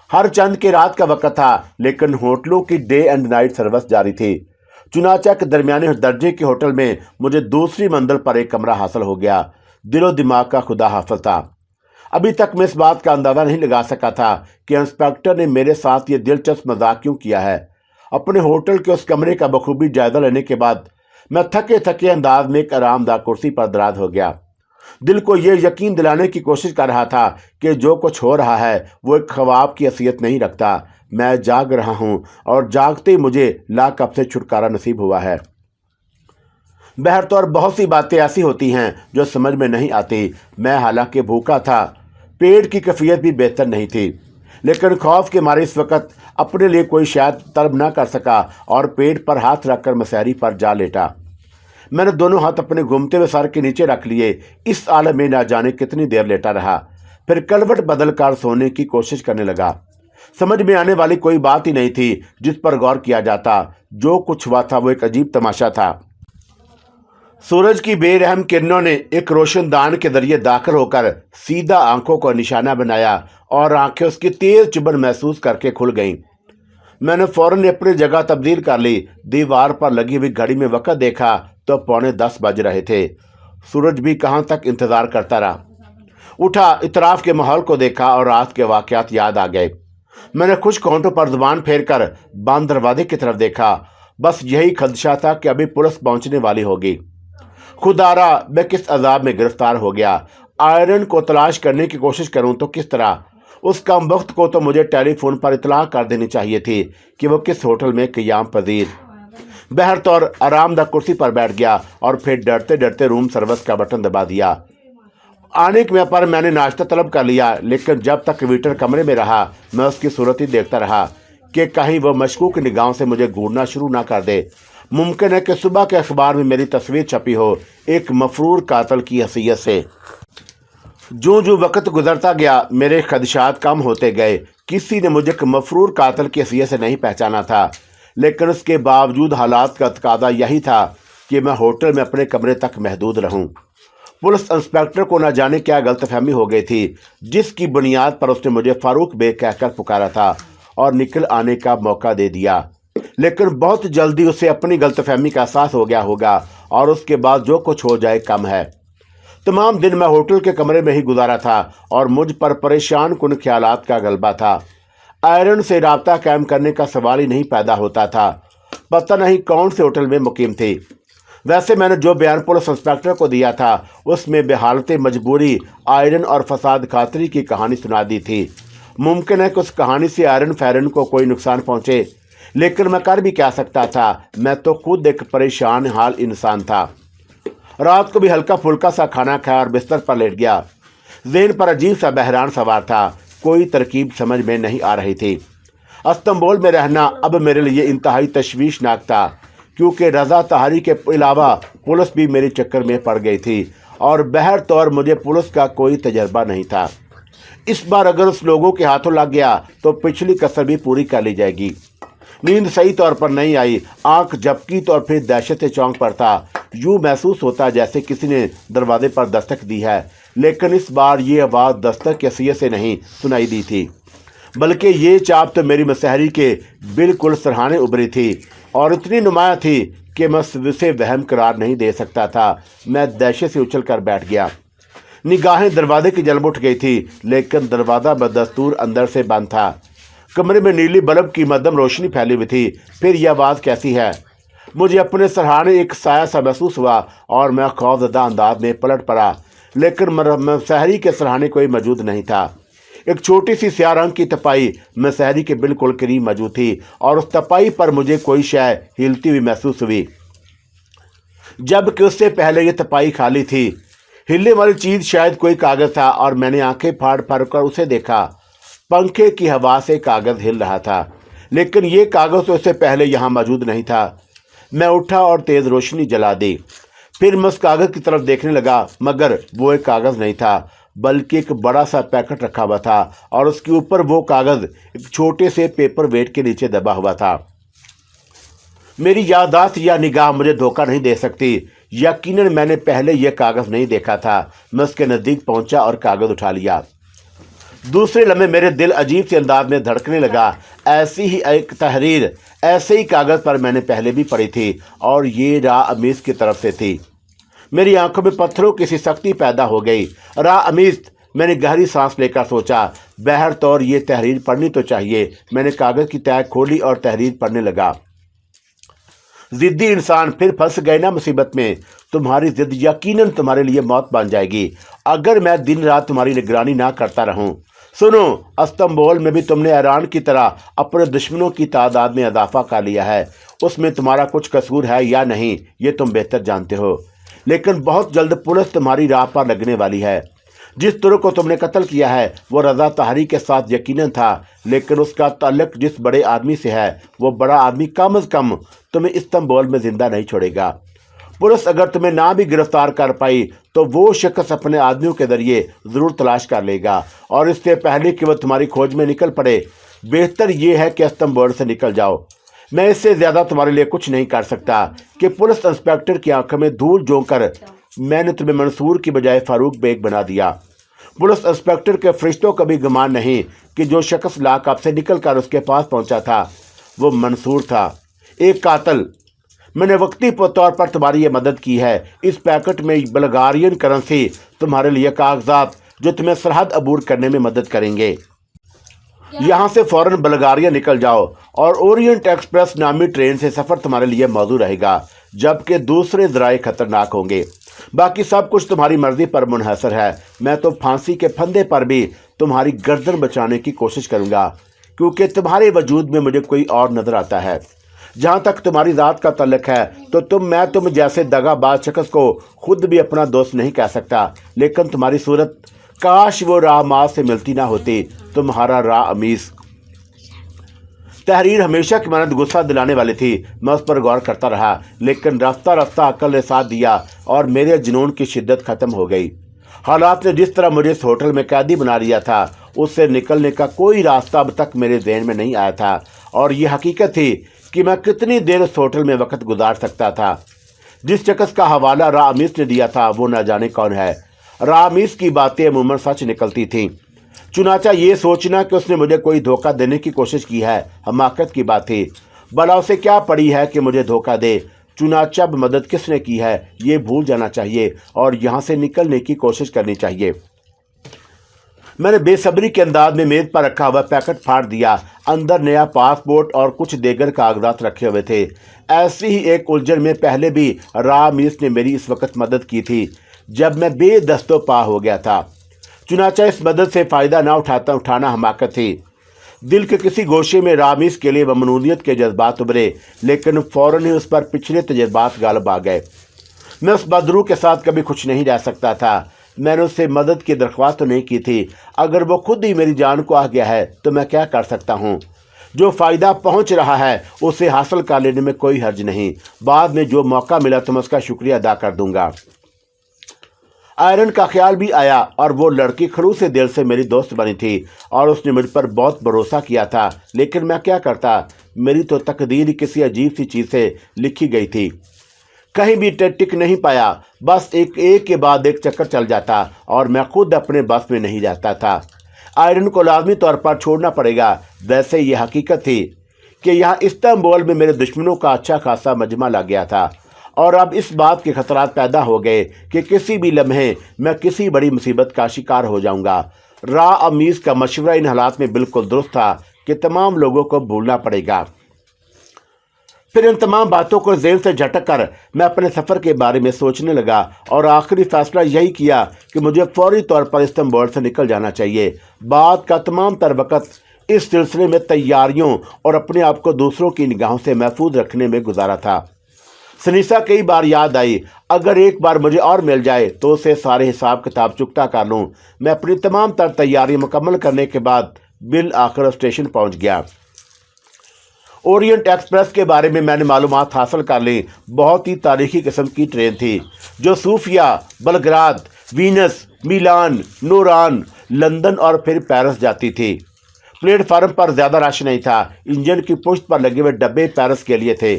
ہر چند کے رات کا وقت تھا لیکن ہوٹلوں کی ڈے اینڈ نائٹ سروس جاری تھی. چنانچہ کہ درمیانے درجے کے ہوٹل میں مجھے دوسری منزل پر ایک کمرہ حاصل ہو گیا. دل و دماغ کا خدا حافظ تھا. ابھی تک میں اس بات کا اندازہ نہیں لگا سکا تھا کہ انسپیکٹر نے میرے ساتھ یہ دلچسپ مذاق کیوں کیا ہے. اپنے ہوٹل کے اس کمرے کا بخوبی جائزہ لینے کے بعد میں تھکے انداز میں ایک آرام دہ کرسی پر دراز ہو گیا. دل کو یہ یقین دلانے کی کوشش کر رہا تھا کہ جو کچھ ہو رہا ہے وہ ایک خواب کی حیثیت نہیں رکھتا. میں جاگ رہا ہوں اور جاگتے ہی مجھے لاکअپ سے چھٹکارا نصیب ہوا ہے. بہرطور بہت سی باتیں ایسی ہوتی ہیں جو سمجھ میں نہیں آتی. میں حالانکہ بھوکا تھا، پیٹ کی کیفیت بھی بہتر نہیں تھی، لیکن خوف کے مارے اس وقت اپنے لیے کوئی شاید طلب نہ کر سکا اور پیٹ پر ہاتھ رکھ کر مسحری پر جا لیٹا. میں نے دونوں ہاتھ اپنے گھومتے ہوئے سر کے نیچے رکھ لیے. اس عالم میں نہ جانے کتنی دیر لیٹا رہا. پھر کلوٹ بدل کر سونے کی کوشش کرنے لگا. سمجھ میں آنے والی کوئی بات ہی نہیں تھی جس پر غور کیا جاتا. جو کچھ ہوا تھا وہ ایک عجیب تماشا تھا. سورج کی بے رحم کرنوں نے ایک روشن دان کے ذریعے داخل ہو کر سیدھا آنکھوں کو نشانہ بنایا اور آنکھیں اس کی تیز چبھن محسوس کر کے کھل گئیں. میں نے فوراً اپنی جگہ تبدیل کر لی. دیوار پر لگی ہوئی گھڑی میں وقت دیکھا تو 9:45 بج رہے تھے. سورج بھی کہاں تک انتظار کرتا رہا. اٹھا، اطراف کے ماحول کو دیکھا اور رات کے واقعات یاد آ گئے. میں نے خشک ہونٹوں پر زبان پھیر کر بند دروازے کی طرف دیکھا. بس یہی خدشہ تھا کہ ابھی پولیس پہنچنے والی ہوگی. خدارا میں کس عذاب میں گرفتار ہو گیا. آئرن کو تلاش کرنے کی کوشش کروں تو کس طرح؟ اس کم وقت کو تو مجھے ٹیلی فون پر اطلاع کر دینی چاہیے تھی کہ وہ کس ہوٹل میں قیام پذیر. بہرطور آرام دہ کرسی پر بیٹھ گیا اور پھر ڈرتے ڈرتے روم سروس کا بٹن دبا دیا आने के पर मैंने नाश्ता तलब कर लिया, लेकिन जब तक वेटर कमरे में रहा मैं उसकी सूरत ही देखता रहा कि कहीं वह मशकूक निगाहों से मुझे घूरना शुरू ना कर दे। मुमकिन है कि सुबह के अखबार में मेरी तस्वीर छपी हो एक मफरूर कातल की हैसियत से। जो जो वक्त गुजरता गया मेरे खदशात कम होते गए। किसी ने मुझे एक मफरूर कातल की हैसियत से नहीं पहचाना था, लेकिन उसके बावजूद हालात का तकादा यही था कि मैं होटल में अपने कमरे तक महदूद रहूं। पुलिस इंस्पेक्टर को न जाने क्या गलतफहमी हो गई थी, जिसकी बुनियाद पर उसने मुझे फारूक बेग कहकर पुकारा था और निकल आने का मौका दे दिया। लेकिन बहुत जल्दी उसे अपनी गलतफहमी का एहसास हो गया होगा और उसके बाद जो कुछ हो जाए कम है। तमाम दिन मैं होटल के कमरे में ही गुजारा था और मुझ पर परेशान कुन ख्यालात का गलबा था। आयरन से राब्ता कायम करने का सवाल ही नहीं पैदा होता था। पता नहीं कौन से होटल में मुकीम थी। वैसे मैंने जो बयान पुलिस इंस्पेक्टर को दिया था उसमें बेहालत मजबूरी आयरन और फसाद खातरी की कहानी सुना दी थी। मुमकिन है कि उस कहानी से आयरन फैरन को कोई नुकसान पहुंचे, लेकिन मैं कर भी क्या सकता था। मैं तो खुद एक परेशान हाल इंसान था। रात को भी हल्का फुल्का सा खाना खाया और बिस्तर पर लेट गया। ज़हन पर अजीब सा बहरान सवार था। कोई तरकीब समझ में नहीं आ रही थी। इस्तांबुल में रहना अब मेरे लिए इंतहाई तशवीशनाक था, क्योंकि रज़ा तहारी के अलावा पुलिस भी मेरे चक्कर में पड़ गई थी और बहर तौर मुझे पुलिस का कोई तजर्बा नहीं था। इस बार अगर उस लोगों के हाथों लग गया तो पिछली कसर भी पूरी कर ली जाएगी। नींद सही तौर पर नहीं आई। आंख झपकी तो और फिर दहशत से चौंक पड़ता। यूँ महसूस होता जैसे किसी ने दरवाजे पर दस्तक दी है, लेकिन इस बार ये आवाज़ दस्तक की हैसियत से नहीं सुनाई दी थी, बल्कि ये चाप तो मेरी मसहरी के बिल्कुल सरहाने उभरी थी और इतनी नुमाया थी कि मैं उसे वहम करार नहीं दे सकता था। मैं दहशत से उछल कर बैठ गया। निगाहें दरवाजे की जलब उठ गई थी, लेकिन दरवाज़ा बदस्तूर अंदर से बंद था। कमरे में नीली बल्ब की मध्यम रोशनी फैली हुई थी। फिर यह आवाज़ कैसी है? मुझे अपने सरहाने एक साया सा महसूस हुआ और मैं खौफजदा अंदाज में पलट पड़ा, लेकिन मसहरी के सरहाने कोई मौजूद नहीं था। एक छोटी सी स्याह रंग की तपाई मसहरी के बिल्कुल करीब मौजूद थी और उस तपाई पर मुझे कोई शय हिलती हुई महसूस हुई, जबकि उससे पहले ये तपाई खाली थी। हिलने वाली चीज़ शायद कोई कागज़ था और मैंने आंखें फाड़ फाड़ कर उसे देखा। पंखे की हवा से कागज़ हिल रहा था, लेकिन ये कागज़ तो उससे पहले यहाँ मौजूद नहीं था। मैं उठा और तेज़ रोशनी जला दी। फिर मैं उस कागज़ की तरफ देखने लगा, मगर वो एक कागज़ नहीं था, बल्कि एक बड़ा सा पैकेट रखा हुआ था और उसके ऊपर वो कागज़ एक छोटे से पेपर वेट के नीचे दबा हुआ था। मेरी याददाश्त या निगाह मुझे धोखा नहीं दे सकती। यकीनन मैंने पहले यह कागज़ नहीं देखा था। मैं उसके नज़दीक पहुंचा और कागज़ उठा लिया। दूसरे लम्हे मेरे दिल अजीब से अंदाज में धड़कने लगा। ऐसी ही एक तहरीर ऐसे ही कागज़ पर मैंने पहले भी पढ़ी थी और ये रा अमीज़ की तरफ से थी। मेरी आंखों में पत्थरों की सी सख्ती पैदा हो गई। रा अमीज़, मैंने गहरी सांस लेकर सोचा, बहर तौर ये तहरीर पढ़नी तो चाहिए। मैंने कागज़ की तह खोली और तहरीर पढ़ने लगा। ज़िद्दी इंसान, फिर फंस गए ना मुसीबत में। तुम्हारी ज़िद यकीनन तुम्हारे लिए मौत बन जाएगी अगर मैं दिन रात तुम्हारी निगरानी ना करता रहूं। सुनो, इस्तांबुल में भी तुमने ईरान की तरह अपने दुश्मनों की तादाद में इजाफा कर लिया है। उसमें तुम्हारा कुछ कसूर है या नहीं ये तुम बेहतर जानते हो, लेकिन बहुत जल्द पुलिस तुम्हारी राह पर लगने वाली है। जिस तुर्क को तुमने कत्ल किया है वो रज़ा तहारी के साथ यकीनन था, लेकिन उसका ताल्लुक जिस बड़े आदमी से है वो बड़ा आदमी कम अज़ कम तुम्हें इस्तांबुल में ज़िंदा नहीं छोड़ेगा। पुलिस अगर तुम्हें ना भी गिरफ्तार कर पाई तो वो शख्स अपने आदमियों के ज़रिए ज़रूर तलाश कर लेगा, और इससे पहले कि वह तुम्हारी खोज में निकल पड़े बेहतर ये है कि इस्तांबुल से निकल जाओ। मैं इससे ज़्यादा तुम्हारे लिए कुछ नहीं कर सकता कि पुलिस इंस्पेक्टर की आंखों में धूल झोंक कर मैंने तुम्हें मंसूर की बजाय फारूक बेग बना दिया। पुलिस इंस्पेक्टर के फरिश्तों का भी गुमान नहीं कि जो शख्स लाकअप से निकल कर उसके पास पहुंचा था वो मंसूर था, एक कातिल। मैंने वक्ती तौर पर तुम्हारी ये मदद की है। इस पैकेट में बल्गारियन करेंसी, तुम्हारे लिए कागजात जो तुम्हें सरहद अबूर करने में मदद करेंगे। यहाँ से फ़ौरन बल्गारिया निकल जाओ और ओरिएंट एक्सप्रेस नामी ट्रेन से सफ़र तुम्हारे लिए मौजूद रहेगा, जबकि दूसरे ज़राए ख़तरनाक होंगे। बाकी सब कुछ तुम्हारी मर्ज़ी पर मुनहसर है। मैं तो फांसी के फंदे पर भी तुम्हारी गर्दन बचाने की कोशिश करूँगा, क्योंकि तुम्हारे वजूद में मुझे कोई और नज़र आता है। जहाँ तक तुम्हारी ज़ात का तल्लक है तो मैं तुम जैसे दगाबाज शख्स को खुद भी अपना दोस्त नहीं कह सकता, लेकिन तुम्हारी सूरत काश वो रामाज से मिलती ना होती, तुम्हारा रामीस। तहरीर हमेशा की मानद गुस्सा दिलाने वाली थी। मैं उस पर गौर करता रहा, लेकिन रफ्ता रफ्ता अक्ल ने साथ दिया और मेरे जुनून की शिद्दत खत्म हो गई। हालात ने जिस तरह मुझे इस होटल में कैदी बना लिया था, उससे निकलने का कोई रास्ता अब तक मेरे ज़हन में नहीं आया था, और ये हकीकत थी कि मैं कितनी देर उस होटल में वक्त गुजार सकता था। जिस शख्स का हवाला रामीस ने दिया था वो न जाने कौन है। रामीस की बातें अमूमन सच निकलती थीं। चुनाचा ये सोचना कि उसने मुझे कोई धोखा देने की कोशिश की है हमाकत की बात थी। भला उसे क्या पड़ी है कि मुझे धोखा दे। चुनाचा मदद किसने की है ये भूल जाना चाहिए और यहाँ से निकलने की कोशिश करनी चाहिए। मैंने बेसब्री के अंदाज में मेज पर रखा हुआ पैकेट फाड़ दिया। अंदर नया पासपोर्ट और कुछ देगर कागजात रखे हुए थे। ऐसी ही एक उलझन में पहले भी रामीस ने मेरी इस वक्त मदद की थी जब मैं बेदस्तो पा हो गया था। चुनाचा इस मदद से फ़ायदा ना उठाना हमाकत थी। दिल के किसी गोशे में रामीस के लिए ममनूनियत के जज्बात उभरे, लेकिन फ़ौरन ही उस पर पिछले तजर्बात गालिब आ गए। मैं उस बदरू के साथ कभी खुश नहीं रह सकता था। मैंने उससे मदद की दरख्वास्त तो नहीं की थी। अगर वो खुद ही मेरी जान को आ गया है तो मैं क्या कर सकता हूँ। जो फ़ायदा पहुँच रहा है उसे हासिल कर लेने में कोई हर्ज नहीं। बाद में जो मौका मिला तो मैं उसका शुक्रिया अदा कर दूँगा। आयरन का ख्याल भी आया और वो लड़की खड़ूस से दिल से मेरी दोस्त बनी थी और उसने मुझ पर बहुत भरोसा किया था, लेकिन मैं क्या करता। मेरी तो तकदीर ही किसी अजीब सी चीज़ से लिखी गई थी। कहीं भी टिक नहीं पाया, बस एक के बाद एक चक्कर चल जाता और मैं खुद अपने बस में नहीं रहता था। आयरन को लाजमी तौर पर छोड़ना पड़ेगा। वैसे ये हकीकत थी कि यहाँ इस्तांबुल में मेरे दुश्मनों का अच्छा खासा मजमा लग गया था और अब इस बात के खतरात पैदा हो गए कि किसी भी लम्हे मैं किसी बड़ी मुसीबत का शिकार हो जाऊंगा। रामीस का मशवरा इन हालात में बिल्कुल दुरुस्त था कि तमाम लोगों को भूलना पड़ेगा। फिर इन तमाम बातों को ज़हन से झटक कर मैं अपने सफ़र के बारे में सोचने लगा और आखिरी फैसला यही किया कि मुझे फौरी तौर पर इस्तांबुल से निकल जाना चाहिए। बात का तमाम तर वक़्त इस सिलसिले में तैयारियों और अपने आप को दूसरों की निगाहों से महफूज रखने में गुजारा था। सनीसा कई बार याद आई, अगर एक बार मुझे और मिल जाए तो उसे सारे हिसाब किताब चुकता कर लूँ। मैं अपनी तमाम तर तैयारी मुकम्मल करने के बाद बिल आखिर स्टेशन पहुँच गया। ओरिएंट एक्सप्रेस के बारे में मैंने मालूमात हासिल कर ली। बहुत ही तारीखी किस्म की ट्रेन थी जो सूफिया, बलग्राद, वीनस, मिलान, नूरान, लंदन और फिर पेरिस जाती थी। प्लेटफार्म पर ज़्यादा रश नहीं था। इंजन की पुश्त पर लगे हुए डब्बे पेरिस के लिए थे।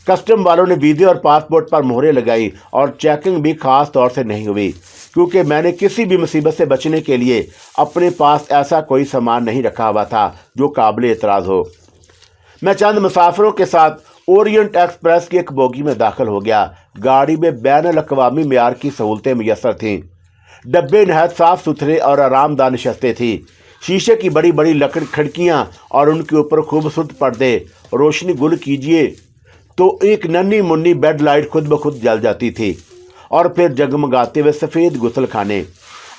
कस्टम वालों ने वीज़े और पासपोर्ट पर मोहरें लगाई और चेकिंग भी ख़ास तौर से नहीं हुई, क्योंकि मैंने किसी भी मुसीबत से बचने के लिए अपने पास ऐसा कोई सामान नहीं रखा हुआ था जो काबिल एतराज़ हो। मैं चंद मुसाफिरों के साथ ओरिएंट एक्सप्रेस की एक बोगी में दाखिल हो गया। गाड़ी में बैन-अल-अक़वामी मेयार की सहूलतें मुयस्सर थीं। डब्बे नहायत साफ़ सुथरे और आरामदाह नशस्तें थीं। शीशे की बड़ी बड़ी लकड़ी खिड़कियाँ और उनके ऊपर खूबसूरत पर्दे। रोशनी गुल कीजिए तो एक नन्ही मुन्नी बेड लाइट खुद ब खुद जल जाती थी और फिर जगमगाते हुए सफ़ेद गुसल खाने।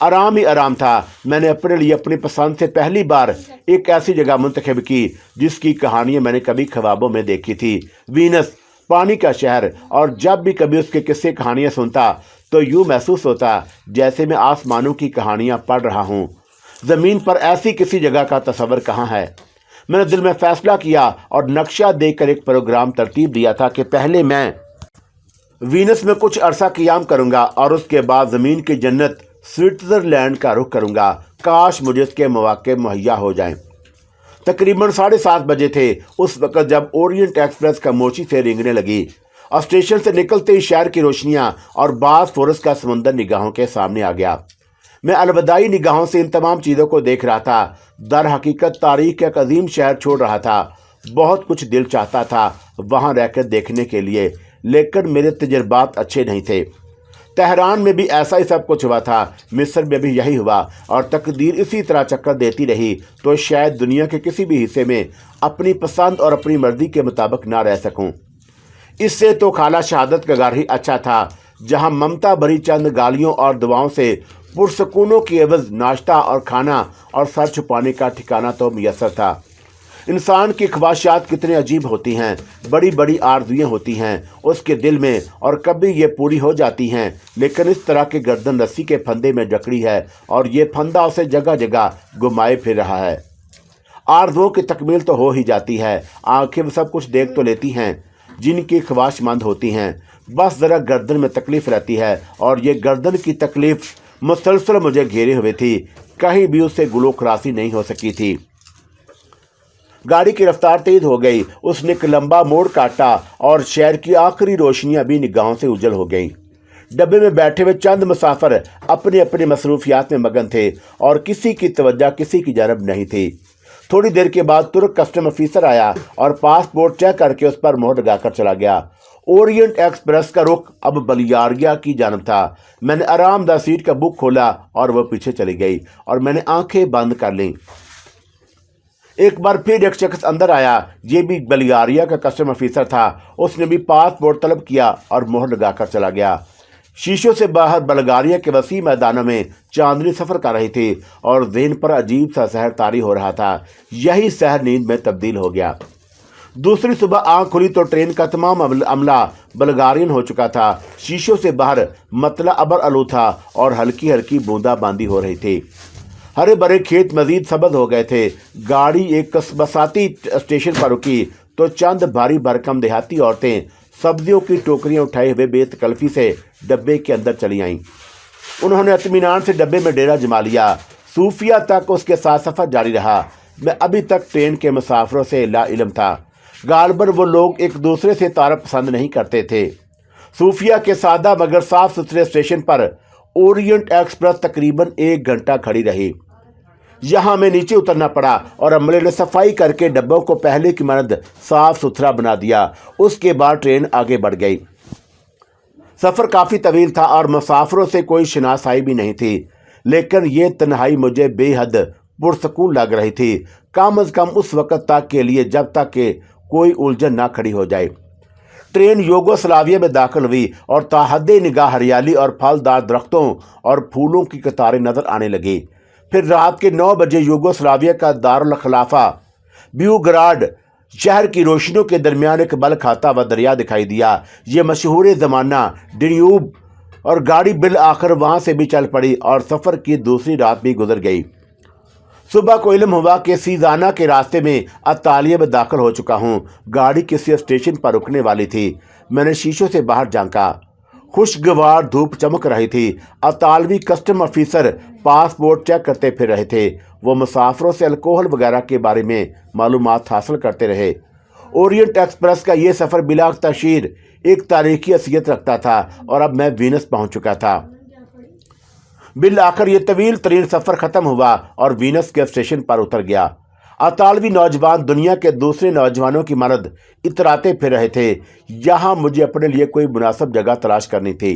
आराम ही आराम था। मैंने अपने लिए अपनी पसंद से पहली बार एक ऐसी जगह मुंतखब की जिसकी कहानियाँ मैंने कभी ख्वाबों में देखी थी। वीनस, पानी का शहर। और जब भी कभी उसके किस्से कहानियाँ सुनता तो यूँ महसूस होता जैसे मैं आसमानों की कहानियाँ पढ़ रहा हूँ। ज़मीन पर ऐसी किसी जगह का तस्वर कहाँ है। मैंने दिल में फ़ैसला किया और नक्शा देखकर एक प्रोग्राम तरतीब दिया था कि पहले मैं वीनस में कुछ अरसा क़ियाम करूँगा और उसके बाद ज़मीन की जन्नत स्विट्ज़रलैंड का रुख करूँगा। काश मुझे इसके मौक़े मुहैया हो जाएं। तकरीबन 7:30 बजे थे उस वक़्त जब ओरिएंट एक्सप्रेस खामोशी से रेंगने लगी। और स्टेशन से निकलते ही शहर की रोशनियाँ और बासफोरस का समंदर निगाहों के सामने आ गया। मैं अलविदाई निगाहों से इन तमाम चीज़ों को देख रहा था। दर हकीकत तारीख का एक अजीम शहर छोड़ रहा था। बहुत कुछ दिल चाहता था वहाँ रहकर देखने के लिए, लेकिन मेरे तजर्बात अच्छे नहीं थे। तेहरान में भी ऐसा ही सब कुछ हुआ था, मिस्र में भी यही हुआ और तकदीर इसी तरह चक्कर देती रही तो शायद दुनिया के किसी भी हिस्से में अपनी पसंद और अपनी मर्जी के मुताबिक ना रह सकूं। इससे तो खाला शहादत का घर ही अच्छा था, जहां ममता भरी चंद गालियों और दुआओं से पुरसकूनों की एवज नाश्ता और खाना और सर छुपाने का ठिकाना तो मुयस्सर था। इंसान की ख्वाहिशात कितनी अजीब होती हैं, बड़ी बड़ी आरज़ुएं होती हैं उसके दिल में, और कभी ये पूरी हो जाती हैं, लेकिन इस तरह के गर्दन रस्सी के फंदे में जकड़ी है और ये फंदा उसे जगह जगह घुमाए फिर रहा है। आरज़ुओं की तकमील तो हो ही जाती है, आंखें वो सब कुछ देख तो लेती हैं जिनकी ख्वाहिशमंद होती हैं, बस ज़रा गर्दन में तकलीफ़ रहती है, और ये गर्दन की तकलीफ़ मुसलसल मुझे घेरे हुए थी, कहीं भी उससे गुलोखरासी नहीं हो सकी थी। गाड़ी की रफ्तार तेज हो गई, उसने एक लंबा मोड़ काटा और शहर की आखिरी रोशनियां भी निगाहों से उजल हो गईं। डब्बे में बैठे हुए चंद मुसाफिर अपने अपने मसरूफियात में मगन थे और किसी की तवज्जो किसी की जानब नहीं थी। थोड़ी देर के बाद तुर्क कस्टम ऑफिसर आया और पासपोर्ट चेक करके उस पर मोहर लगाकर चला गया। ओरिएंट एक्सप्रेस का रुख अब बलियारिया की जानब था। मैंने आरामदायक सीट का बुक खोला और वह पीछे चली गई और मैंने आंखें बंद कर लीं। एक बार फिर एक शख्स अंदर आया, ये भी बलियारिया का कस्टम ऑफिसर था। उसने भी पासपोर्ट तलब किया और मोहर लगाकर चला गया। शीशों से बाहर बल्गारिया के वसी मैदानों में चांदनी सफ़र कर रही थी और ज़हन पर अजीब सा सहर तारी हो रहा था। यही सहर नींद में तब्दील हो गया। दूसरी सुबह आंख खुली तो ट्रेन का तमाम अमला बल्गारियन हो चुका था। शीशों से बाहर मतला अबर आलू था और हल्की हल्की बूंदाबांदी हो रही थी। हरे भरे खेत मजीद सब्ज़ हो गए थे। गाड़ी एक बसाती स्टेशन पर रुकी तो चंद भारी भरकम देहाती औरतें सब्जियों की टोकरियां उठाए हुए बेतकल्फी से डब्बे के अंदर चली आईं। उन्होंने इत्मीनान से डब्बे में डेरा जमा लिया। सूफिया तक उसके साथ सफ़र जारी रहा। मैं अभी तक ट्रेन के मुसाफिरों से ला इल्म था। गालबन वो लोग एक दूसरे से तारफ़ पसंद नहीं करते थे। सूफिया के सादा मगर साफ सुथरे स्टेशन पर ओरिएंट एक्सप्रेस तकरीबन 1 घंटा खड़ी रही। यहाँ में नीचे उतरना पड़ा और अमले ने सफाई करके डब्बों को पहले की मानद साफ सुथरा बना दिया। उसके बाद ट्रेन आगे बढ़ गई। सफ़र काफ़ी तवील था और मुसाफिरों से कोई शनासाई भी नहीं थी, लेकिन ये तन्हाई मुझे बेहद पुरसकून लग रही थी, कम अज़ कम उस वक़्त तक के लिए जब तक कि कोई उलझन ना खड़ी हो जाए। ट्रेन यूगोस्लाविया में दाखिल हुई और ताहद्दे निगाह हरियाली और फलदार दरख्तों और फूलों की कतारें नज़र आने लगी। फिर रात के 9 बजे यूगोस्लाविया का दारुल खिलाफा ब्यूग्राड शहर की रोशनियों के दरमियान एक बल खाता हुआ दरिया दिखाई दिया। ये मशहूर ज़माना डन्यूब, और गाड़ी बिल आखिर वहाँ से भी चल पड़ी और सफ़र की दूसरी रात भी गुजर गई। सुबह को इल्म हुआ कि सीजाना के रास्ते में अतालिया में दाखिल हो चुका हूँ। गाड़ी किसी स्टेशन पर रुकने वाली थी। मैंने शीशों से बाहर झांका। खुशगवार धूप चमक रही थी। अतालवी कस्टम ऑफिसर पासपोर्ट चेक करते फिर रहे थे। वो मुसाफिरों से अल्कोहल वगैरह के बारे में मालूमात हासिल करते रहे। ओरिएंट एक्सप्रेस का ये सफ़र बिला तशीर एक तारीखी हैसियत रखता था और अब मैं वीनस पहुंच चुका था। बिल आखिर ये तवील तरीन सफ़र ख़त्म हुआ और वीनस के स्टेशन पर उतर गया। अतालवी नौजवान दुनिया के दूसरे नौजवानों की मानद इतराते फिर रहे थे। यहाँ मुझे अपने लिए कोई मुनासिब जगह तलाश करनी थी।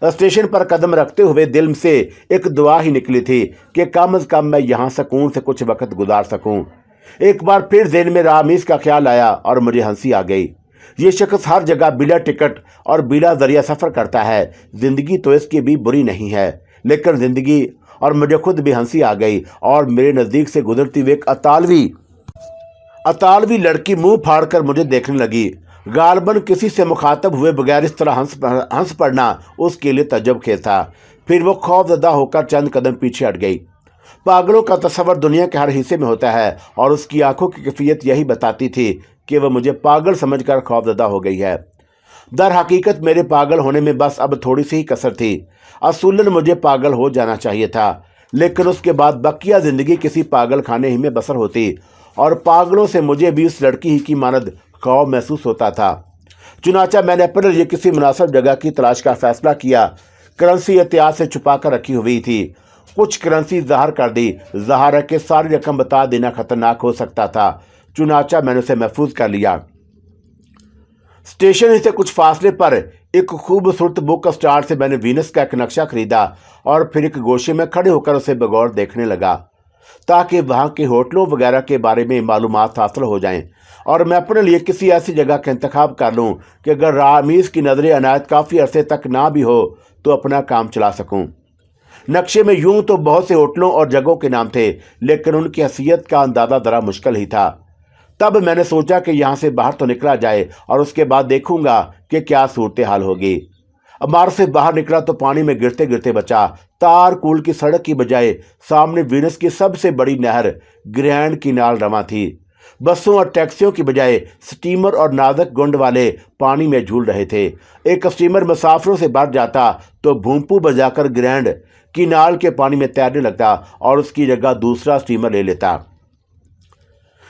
स्टेशन पर कदम रखते हुए दिल से एक दुआ ही निकली थी कि कम अज़ कम मैं यहाँ सुकून से कुछ वक्त गुजार सकूँ। एक बार फिर ज़हन में रामीज़ का ख्याल आया और मुझे हंसी आ गई। ये शख्स हर जगह बिला टिकट और बिला ज़रिया सफ़र करता है। ज़िंदगी तो इसकी भी बुरी नहीं है, लेकिन ज़िंदगी, और मुझे खुद भी हंसी आ गई और मेरे नज़दीक से गुजरती हुई एक अतालवी लड़की मुंह फाड़कर मुझे देखने लगी। गालबन किसी से मुखातब हुए बगैर इस तरह हंस पड़ना उसके लिए तजब-खेज़ था। फिर वो खौफज़दा होकर चंद कदम पीछे हट गई। पागलों का तस्वर दुनिया के हर हिस्से में होता है और उसकी आंखों की कैफियत यही बताती थी कि वह मुझे पागल समझकर खौफज़दा हो गई है। दर हकीकत मेरे पागल होने में बस अब थोड़ी सी ही कसर थी। असूलन मुझे पागल हो जाना चाहिए था, लेकिन उसके बाद बकिया ज़िंदगी किसी पागल खाने ही में बसर होती और पागलों से मुझे भी उस लड़की ही की मानद खौफ महसूस होता था। चुनाचा मैंने अपने लिए किसी मुनासिब जगह की तलाश का फैसला किया। करेंसी एहतियात से छुपा कर रखी हुई थी। कुछ करेंसी ज़ाहिर कर दी। ज़ाहिर है कि सारी रकम बता देना ख़तरनाक हो सकता था। चुनाचा मैंने उसे महफूज कर लिया। स्टेशन से कुछ फासले पर एक खूबसूरत बुक स्टार से मैंने वीनस का एक नक्शा खरीदा और फिर एक गोशे में खड़े होकर उसे बगौर देखने लगा ताकि वहाँ के होटलों वगैरह के बारे में मालूमात हासिल हो जाएं और मैं अपने लिए किसी ऐसी जगह का इंतखाब कर लूँ कि अगर रामीज़ की नज़र अनायत काफ़ी अरसे तक ना भी हो तो अपना काम चला सकूँ। नक्शे में यूं तो बहुत से होटलों और जगहों के नाम थे, लेकिन उनकी हैसियत का अंदाज़ा ज़रा मुश्किल ही था। तब मैंने सोचा कि यहाँ से बाहर तो निकला जाए और उसके बाद देखूंगा कि क्या सूरत हाल होगी। अमार से बाहर निकला तो पानी में गिरते गिरते बचा। तारकुल की सड़क की बजाय सामने वीनस की सबसे बड़ी नहर ग्रैंड किनाल रवां थी। बसों और टैक्सियों की बजाय स्टीमर और नाजुक गुंड वाले पानी में झूल रहे थे। एक स्टीमर मुसाफिरों से भर जाता तो भूंपू बजाकर ग्रैंड किनाल के पानी में तैरने लगता और उसकी जगह दूसरा स्टीमर ले लेता।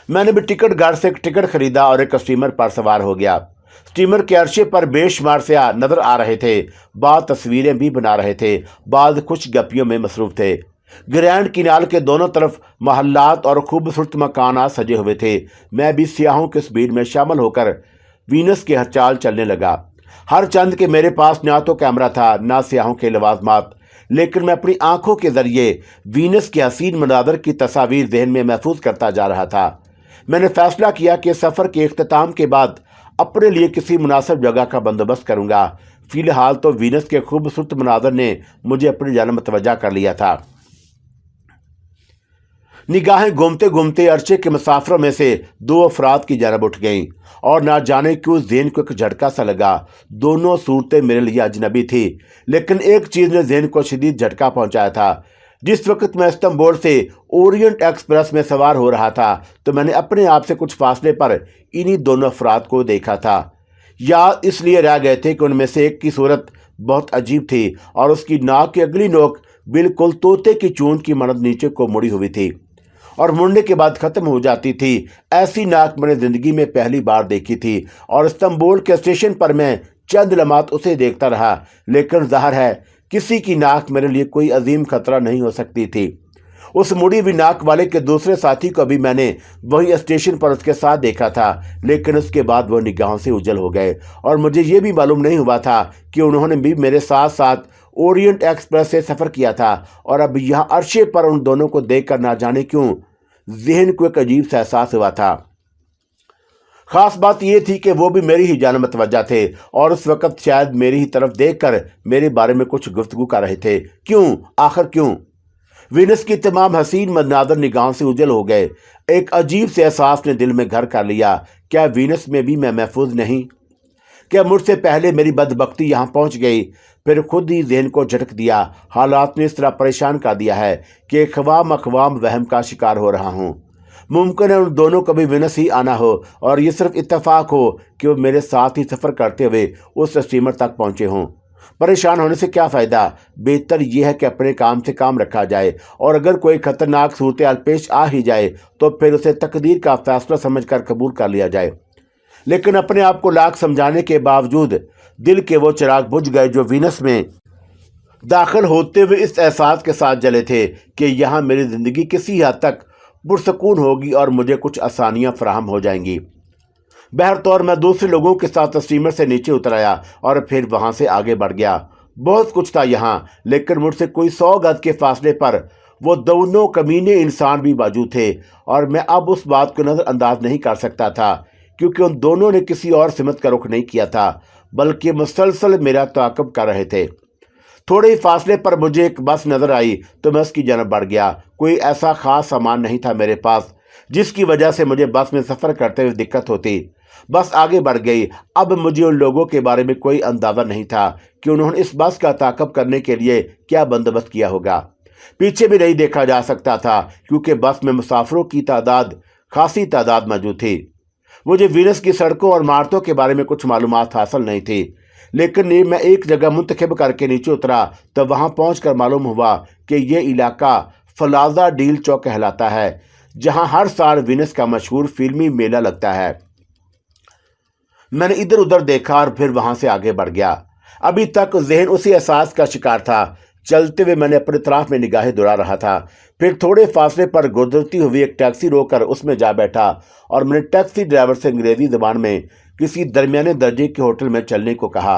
मैंने भी टिकट घर से एक टिकट खरीदा और एक स्टीमर पर सवार हो गया। स्टीमर के अरशे पर बेशुमार सियाह नजर आ रहे थे। बाद तस्वीरें भी बना रहे थे, बाद कुछ गप्पियों में मसरूफ थे। ग्रैंड किनाल के दोनों तरफ महल्लात और खूबसूरत मकानात सजे हुए थे। मैं भी सियाहों के इस भीड़ में शामिल होकर वीनस के चाल चलने लगा। हर चंद के मेरे पास ना तो कैमरा था ना सियाहों के लवाजमात, लेकिन मैं अपनी आंखों के जरिए वीनस के हसीन मनाजर की तस्वीर जहन में महफूज करता जा रहा था। मैंने फैसला किया कि सफ़र के इख्तिताम के बाद अपने लिए किसी मुनासिब जगह का बंदोबस्त करूंगा। फिलहाल तो वीनस के खूबसूरत मनाजर ने मुझे अपनी जानब मुतवज्जा कर लिया था। निगाहें घूमते घूमते अरसे के मुसाफिरों में से दो अफराद की जानब उठ गईं और ना जाने क्यों ज़हन को एक झटका सा लगा। दोनों सूरतें मेरे लिए अजनबी थी, लेकिन एक चीज़ ने ज़हन को शदीद झटका पहुंचाया था। जिस वक्त मैं इस्तांबुल से ओरिएंट एक्सप्रेस में सवार हो रहा था तो मैंने अपने आप से कुछ फासले पर इन्हीं दोनों अफराद को देखा था। याद इसलिए रह गए थे कि उनमें से एक की सूरत बहुत अजीब थी और उसकी नाक की अगली नोक बिल्कुल तोते की चूंद की मानद नीचे को मुड़ी हुई थी और मुड़ने के बाद ख़त्म हो जाती थी। ऐसी नाक मैंने ज़िंदगी में पहली बार देखी थी और इस्तांबुल के स्टेशन पर मैं चंद लम्हात उसे देखता रहा, लेकिन ज़ाहिर है किसी की नाक मेरे लिए कोई अजीम खतरा नहीं हो सकती थी। उस मुड़ी हुई नाक वाले के दूसरे साथी को भी मैंने वही स्टेशन पर उसके साथ देखा था, लेकिन उसके बाद वो निगाहों से उजल हो गए और मुझे ये भी मालूम नहीं हुआ था कि उन्होंने भी मेरे साथ साथ ओरिएंट एक्सप्रेस से सफ़र किया था। और अब यहाँ अरशे पर उन दोनों को देख कर ना जाने क्यों जहन को एक अजीब सा एहसास हुआ था। ख़ास बात यह थी कि वो भी मेरी ही जानब मुतवज्जा थे और उस वक़्त शायद मेरी ही तरफ देखकर मेरे बारे में कुछ गुफ्तगू कर रहे थे। क्यों, आखिर क्यों? वीनस की तमाम हसीन मनाज़र निगाहों से उजल हो गए। एक अजीब से एहसास ने दिल में घर कर लिया। क्या वीनस में भी मैं महफूज नहीं? क्या मुझसे पहले मेरी बदबख्ती यहाँ पहुँच गई? फिर खुद ही जहन को झटक दिया। हालात ने इस तरह परेशान कर दिया है कि अक़वाम वहम का शिकार हो रहा हूँ। मुमकिन है उन दोनों को भी वीनस ही आना हो और ये सिर्फ इत्तेफाक हो कि वो मेरे साथ ही सफ़र करते हुए उस स्टीमर तक पहुँचे हों। परेशान होने से क्या फ़ायदा? बेहतर यह है कि अपने काम से काम रखा जाए और अगर कोई ख़तरनाक सूरत हाल पेश आ ही जाए तो फिर उसे तकदीर का फ़ैसला समझकर कबूल कर लिया जाए। लेकिन अपने आप को लाख समझाने के बावजूद दिल के वो चिराग बुझ गए जो वीनस में दाखिल होते हुए इस एहसास के साथ जले थे कि यहाँ मेरी ज़िंदगी किसी हद तक पुरसकून होगी और मुझे कुछ आसानियाँ फराहम हो जाएंगी। बहरतौर मैं दूसरे लोगों के साथ स्टीमर से नीचे उतर आया और फिर वहाँ से आगे बढ़ गया। बहुत कुछ था यहाँ, लेकिन मुझसे कोई 100 गज के फासले पर वो दोनों कमीने इंसान भी मौजूद थे और मैं अब उस बात को नज़रअंदाज नहीं कर सकता था, क्योंकि उन दोनों ने किसी और सिमत का रुख नहीं किया था बल्कि मुसलसल मेरा ताक़ब कर रहे थे। थोड़े ही फासले पर मुझे एक बस नज़र आई तो मैं उसकी जानब बढ़ गया। कोई ऐसा ख़ास सामान नहीं था मेरे पास जिसकी वजह से मुझे बस में सफ़र करते हुए दिक्कत होती। बस आगे बढ़ गई। अब मुझे उन लोगों के बारे में कोई अंदाज़ा नहीं था कि उन्होंने इस बस का ताक़ब करने के लिए क्या बंदोबस्त किया होगा। पीछे भी नहीं देखा जा सकता था क्योंकि बस में मुसाफिरों की तादाद खासी तादाद मौजूद थी। मुझे वीनस की सड़कों और इमारतों के बारे में कुछ मालूमात हासिल नहीं थी, लेकिन मैं एक जगह मुंतखब करके नीचे उतरा तो वहाँ पहुँचकर मालूम हुआ कि यह इलाका फलाजा डील चौक कहलाता है, जहाँ हर साल वीनस का मशहूर फिल्मी मेला लगता है। मैंने इधर उधर देखा और फिर वहाँ से आगे बढ़ गया। अभी तक जहन उसी एहसास का शिकार था। चलते हुए मैंने अपने तरफ में निगाहें दौड़ा रहा था। फिर थोड़े फासले पर गुजरती हुई एक टैक्सी रोककर उसमें जा बैठा और मैंने टैक्सी ड्राइवर से अंग्रेज़ी ज़बान में किसी दरमियाने दर्जे के होटल में चलने को कहा।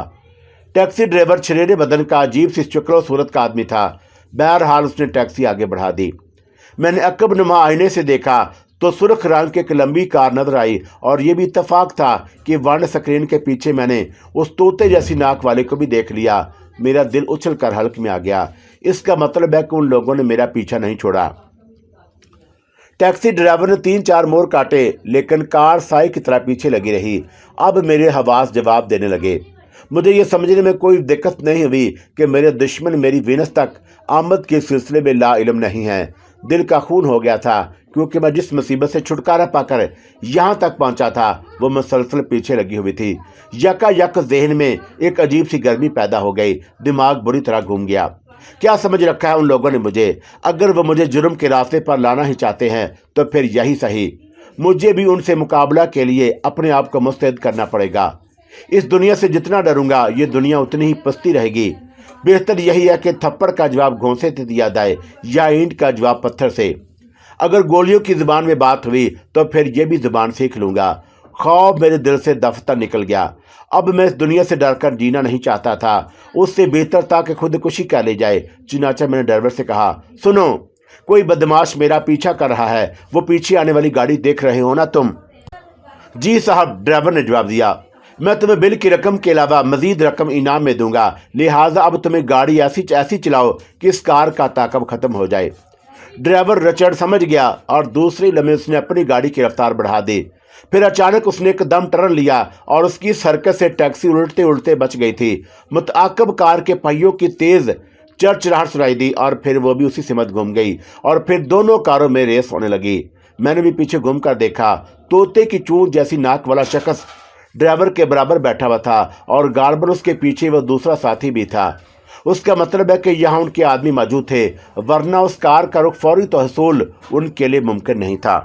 टैक्सी ड्राइवर छरेरे बदन का अजीब सी शक्ल सूरत का आदमी था। बहरहाल उसने टैक्सी आगे बढ़ा दी। मैंने अकब नुमा आईने से देखा तो सुर्ख रंग की एक लंबी कार नजर आई और यह भी इत्तेफाक था कि वन स्क्रीन के पीछे मैंने उस तोते जैसी नाक वाले को भी देख लिया। मेरा दिल उछल कर हल्क में आ गया। इसका मतलब है कि उन लोगों ने मेरा पीछा नहीं छोड़ा। टैक्सी ड्राइवर ने 3-4 मोड़ काटे, लेकिन कार साई की तरह पीछे लगी रही। अब मेरे हवास जवाब देने लगे। मुझे ये समझने में कोई दिक्कत नहीं हुई कि मेरे दुश्मन मेरी वीनस तक आमद के सिलसिले में ला इल्म नहीं है। दिल का खून हो गया था, क्योंकि मैं जिस मुसीबत से छुटकारा पाकर यहाँ तक पहुँचा था वो मुसलसल पीछे लगी हुई थी। यकायक जहन में एक अजीब सी गर्मी पैदा हो गई, दिमाग बुरी तरह घूम गया। क्या समझ रखा है उन लोगों ने मुझे? अगर वो मुझे जुर्म के रास्ते पर लाना ही चाहते हैं तो फिर यही सही। मुझे भी उनसे मुकाबला के लिए अपने आप को मुस्तैद करना पड़ेगा। इस दुनिया से जितना डरूंगा ये दुनिया उतनी ही पस्ती रहेगी। बेहतर यही है कि थप्पड़ का जवाब घोंसे से दिया जाए या ईंट का जवाब पत्थर से। अगर गोलियों की जुबान में बात हुई तो फिर ये भी जुबान सीख लूंगा। खौफ मेरे दिल से दफ्तर निकल गया। अब मैं इस दुनिया से डरकर जीना नहीं चाहता था। उससे बेहतर था कि खुदकुशी कर ली जाए। चुनाचा मैंने ड्राइवर से कहा, सुनो, कोई बदमाश मेरा पीछा कर रहा है। वो पीछे आने वाली गाड़ी देख रहे हो ना तुम? जी साहब, ड्राइवर ने जवाब दिया। मैं तुम्हें बिल की रकम के अलावा मजीद रकम इनाम में दूंगा, लिहाजा अब तुम्हें गाड़ी ऐसी चलाओ कि इस कार का ताकब खत्म हो जाए। ड्राइवर रचड़ समझ गया और दूसरे लम्हे उसने अपनी गाड़ी की रफ्तार बढ़ा दी। फिर अचानक उसने एक दम टर्न लिया और उसकी सरकत से टैक्सी उल्टते उल्टते बच गई थी। मुतआकिब कार के पहियों की तेज चरचराहट सुनाई दी और फिर वो भी उसी सिमत घूम गई और फिर दोनों कारों में रेस होने लगी। मैंने भी पीछे घूम कर देखा। तोते की चूंद जैसी नाक वाला शख्स ड्राइवर के बराबर बैठा हुआ था और गार्बर उसके पीछे वो दूसरा साथी भी था। उसका मतलब है कि यहाँ उनके आदमी मौजूद थे, वरना उस कार का रुख फौरी तहसूल उनके लिए मुमकिन नहीं था।